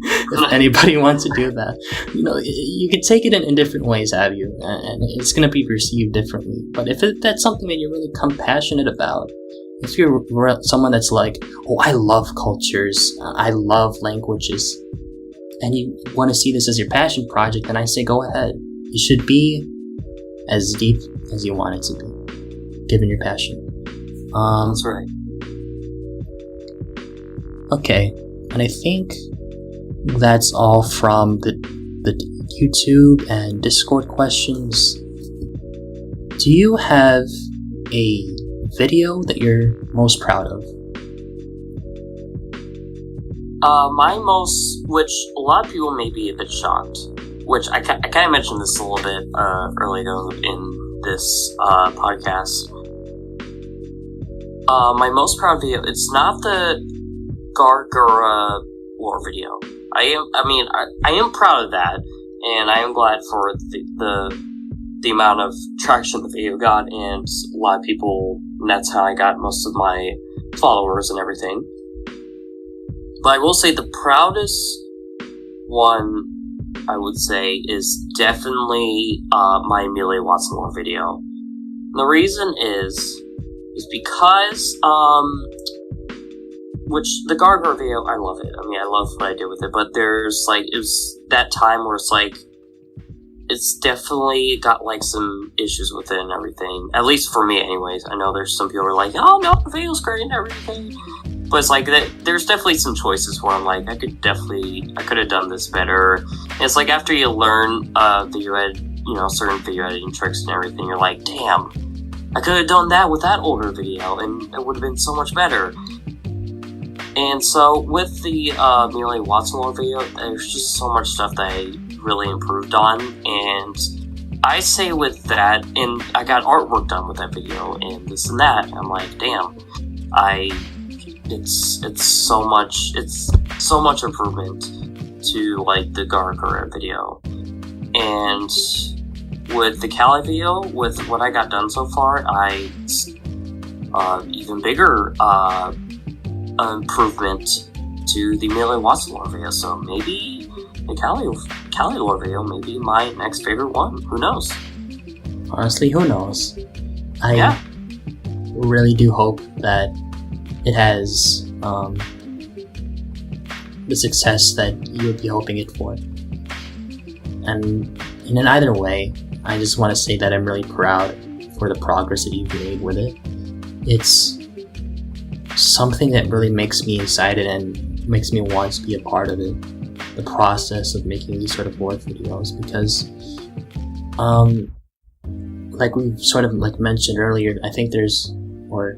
If anybody wants to do that, you can take it in different ways, have you? And it's going to be perceived differently. But if that's something that you're really passionate about, if you're someone that's like, "Oh, I love cultures, I love languages," and you want to see this as your passion project, then I say go ahead. It should be as deep as you want it to be, given your passion. That's right. Okay, and I think that's all from the YouTube and Discord questions. Do you have a video that you're most proud of? My most, which a lot of people may be a bit shocked, which I kind of mentioned this a little bit earlier in this podcast. My most proud video, it's not the Gargura lore video. I am proud of that, and I am glad for the amount of traction the video got, and a lot of people, and that's how I got most of my followers and everything. But I will say the proudest one, I would say, is definitely my Amelia Watson lore video. And the reason is because which, the Gargoyle video, I love it. I mean, I love what I did with it, but there's, it was that time where it's definitely got, some issues with it and everything. At least for me, anyways. I know there's some people who are like, "Oh, no, the video's great and everything." But it's there's definitely some choices where I'm like, I could have done this better. And it's after you learn video certain video editing tricks and everything, you're like, damn, I could have done that with that older video, and it would have been so much better. And so, with the Amelia Watson lore video, there's just so much stuff that I really improved on, and I say with that, and I got artwork done with that video, and this and that, and I'm like, damn, I it's so much improvement to like the Gargara video. And with the Cali video, with what I got done so far, even bigger improvement to the Melee Watson lore video. So maybe the Cali lore video may be my next favorite one. Who knows? Honestly, who knows? I really do hope that it has the success that you would be hoping it for. And in either way, I just want to say that I'm really proud for the progress that you've made with it. It's something that really makes me excited and makes me want to be a part of it. The process of making these sort of lore videos, because like we've sort of like mentioned earlier, I think or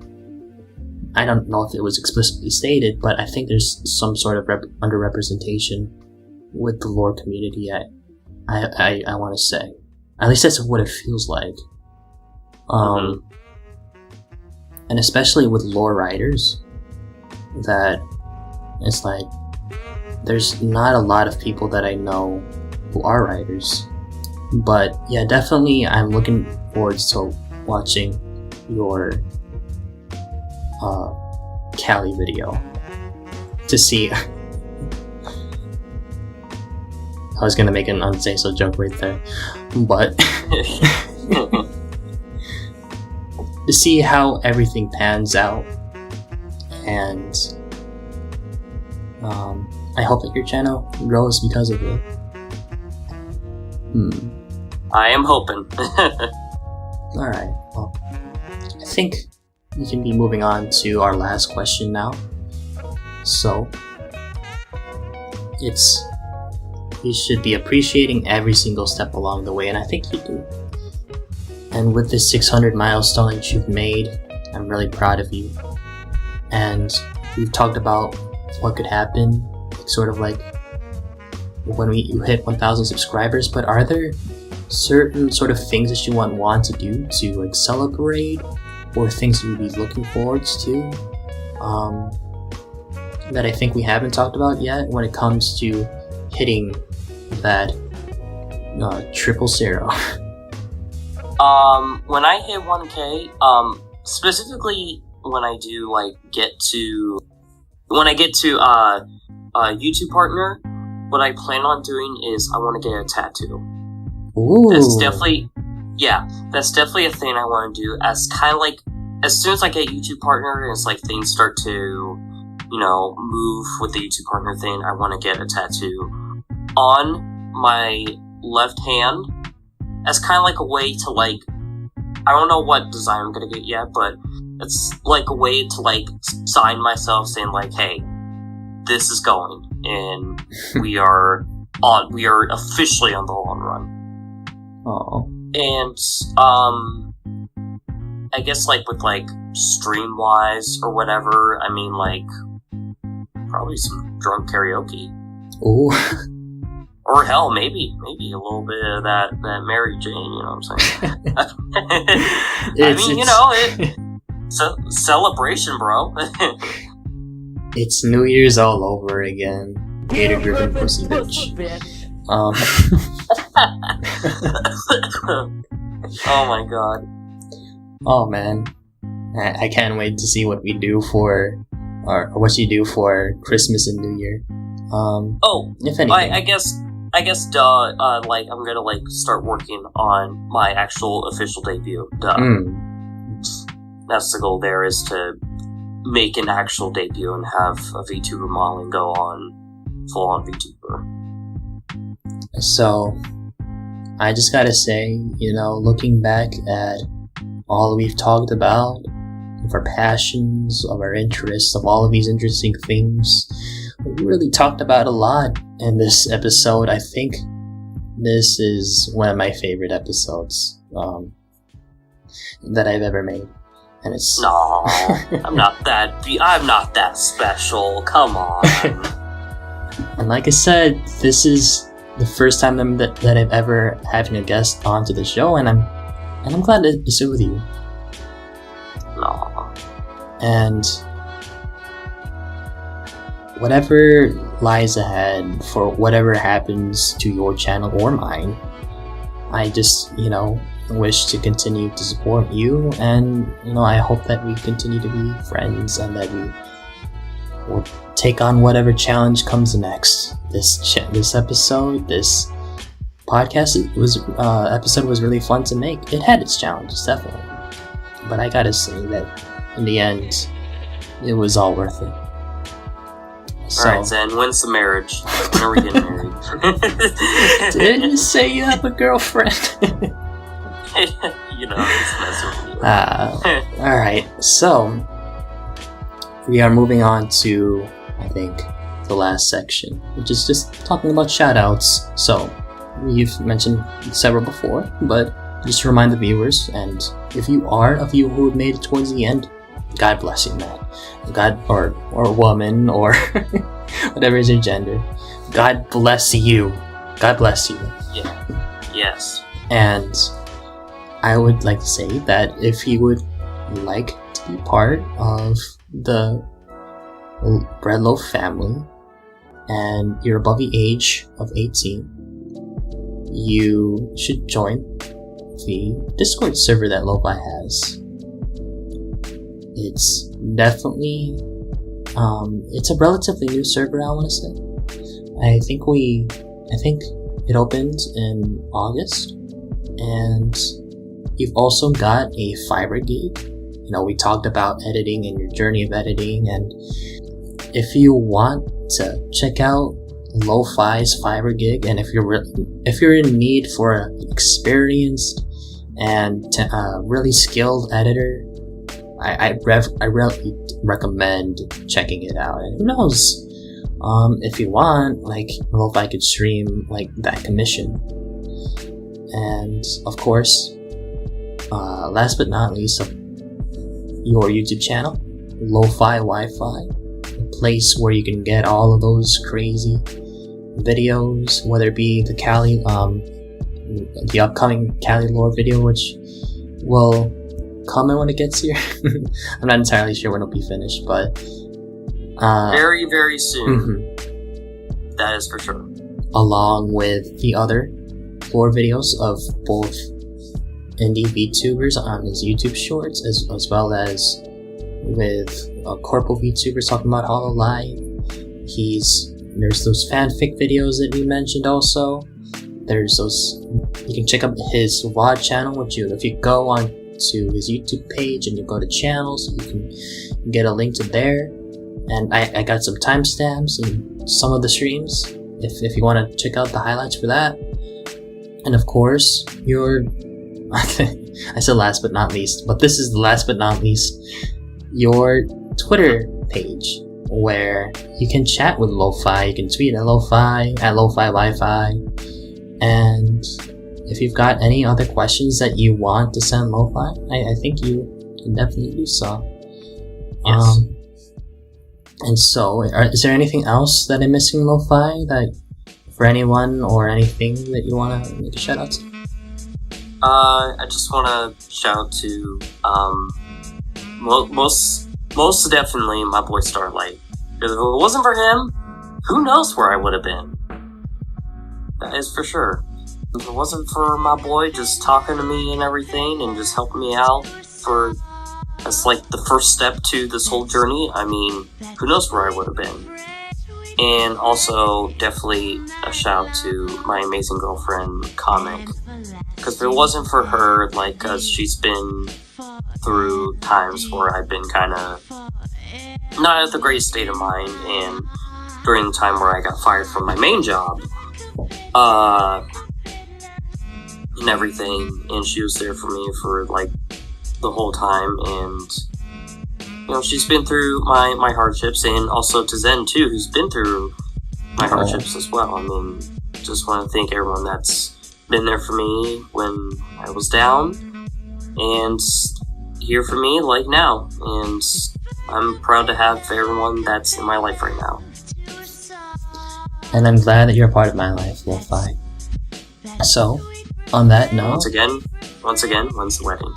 I don't know if it was explicitly stated, but I think there's some sort of underrepresentation with the lore community. I want to say, at least that's what it feels like. And especially with lore writers, that it's like there's not a lot of people that I know who are writers. But yeah, definitely I'm looking forward to watching your Cali video to see. I was gonna make an unsay-so joke right there, but to see how everything pans out, and I hope that your channel grows because of it. I am hoping. Alright, well, I think we can be moving on to our last question now. So, you should be appreciating every single step along the way, and I think you do. And with this 600 milestone that you've made, I'm really proud of you. And we've talked about what could happen, sort of like when you hit 1,000 subscribers, but are there certain sort of things that you want to do to like celebrate, or things you'd be looking forward to that I think we haven't talked about yet when it comes to hitting that 000? When I hit 1K, specifically when I do like get to YouTube partner, what I plan on doing is I want to get a tattoo. Ooh. That's definitely a thing I want to do. As kind of like, as soon as I get YouTube partner and it's like things start to, move with the YouTube partner thing, I want to get a tattoo on my left hand as kind of like a way to like, I don't know what design I'm gonna get yet, but it's like a way to like sign myself saying like, hey, this is going, and we are officially on the long run. Oh. And I guess like with like stream-wise or whatever, I mean like probably some drunk karaoke. Ooh. Or hell, maybe a little bit of that Mary Jane, you know what I'm saying? It's a celebration, bro. It's New Year's all over again. Gator-driven pussy bitch. Oh my god. Oh man. I can't wait to see what we do or what you do for Christmas and New Year. If anything. I guess like I'm gonna like start working on my actual official debut. That's the goal. There is to make an actual debut and have a VTuber model and go on full on VTuber. So I just gotta say, looking back at all we've talked about, of our passions, of our interests, of all of these interesting things, we really talked about a lot in this episode. I think this is one of my favorite episodes that I've ever made, and it's no, I'm not that special. Come on. And like I said, this is the first time that I've ever having a guest onto the show, and I'm glad to sit with you. No. And whatever lies ahead, for whatever happens to your channel or mine, I just, wish to continue to support you, and, I hope that we continue to be friends and that we will take on whatever challenge comes next. This episode, this podcast episode was really fun to make. It had its challenges, definitely. But I gotta say that in the end, it was all worth it. So, alright, Zen, when's the marriage? When are we getting married? Didn't you say you have a girlfriend? It's messing with you. Alright, so we are moving on to, I think, the last section, which is just talking about shoutouts. So, we've mentioned several before, but just to remind the viewers, and if you are a viewer who made it towards the end, God bless you, man. God, or woman, or whatever is your gender. God bless you. God bless you. Yeah. Yes. And I would like to say that if you would like to be part of the Bread Loaf family, and you're above the age of 18, you should join the Discord server that Lo-Fi has. It's definitely, it's a relatively new server, I want to say. I think it opened in August, and you've also got a fiber gig. We talked about editing and your journey of editing, and if you want to check out Lo-Fi's fiber gig, and if you're in need for an experienced and really skilled editor, I really recommend checking it out. And who knows, if you want, Lo-Fi could stream that commission. And of course, last but not least, your YouTube channel, Lo-Fi Wi-Fi, a place where you can get all of those crazy videos, whether it be the upcoming Cali lore video, which will comment when it gets here. I'm not entirely sure when it'll be finished, but very, very soon. Mm-hmm. That is for sure. Along with the other lore videos of both indie VTubers on his YouTube shorts, as well as with corporal VTubers talking about Hololive. There's those fanfic videos that we mentioned also. There's those, you can check out his VOD channel, if you go on to his YouTube page and you go to channels, you can get a link to there. And I got some timestamps and some of the streams if you want to check out the highlights for that. And of course, I said last but not least, but this is the last but not least, your Twitter page, where you can chat with Lo-Fi. You can tweet at Lo-Fi, at Lo-Fi Wi-Fi, and if you've got any other questions that you want to send Lo-Fi, I think you can definitely do so. Yes. And so, is there anything else that I'm missing, Lo-Fi, that for anyone or anything that you want to make a shout out to? I just want to shout out to most definitely my boy Starlight. Because if it wasn't for him, who knows where I would have been. That is for sure. If it wasn't for my boy just talking to me and everything and just helping me out as the first step to this whole journey, who knows where I would have been. And also, definitely a shout to my amazing girlfriend, Comic. Because if it wasn't for her, cause she's been through times where I've been kind of not at the greatest state of mind, and during the time where I got fired from my main job, and everything, and she was there for me for, the whole time, and she's been through my hardships, and also to Zen too, who's been through my hardships as well. Just want to thank everyone that's been there for me when I was down, and here for me now, and I'm proud to have everyone that's in my life right now. And I'm glad that you're a part of my life, Lo-Fi. So, on that note, once again, when's the wedding?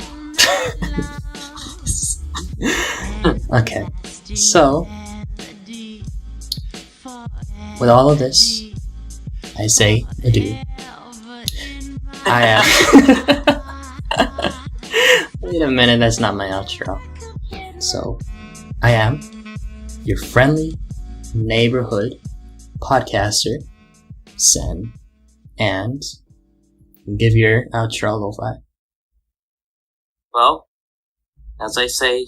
Okay, so with all of this, I say adieu. I am. Wait a minute, that's not my outro. So, I am your friendly neighborhood podcaster, Sen, and give your outro, Lo-Fi. Well, as I say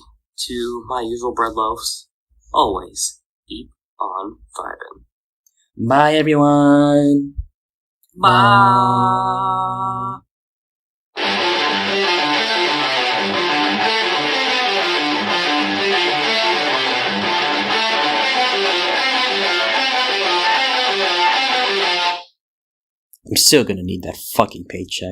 to my usual bread loaves, always keep on vibing. Bye, everyone. Bye. I'm still gonna need that fucking paycheck.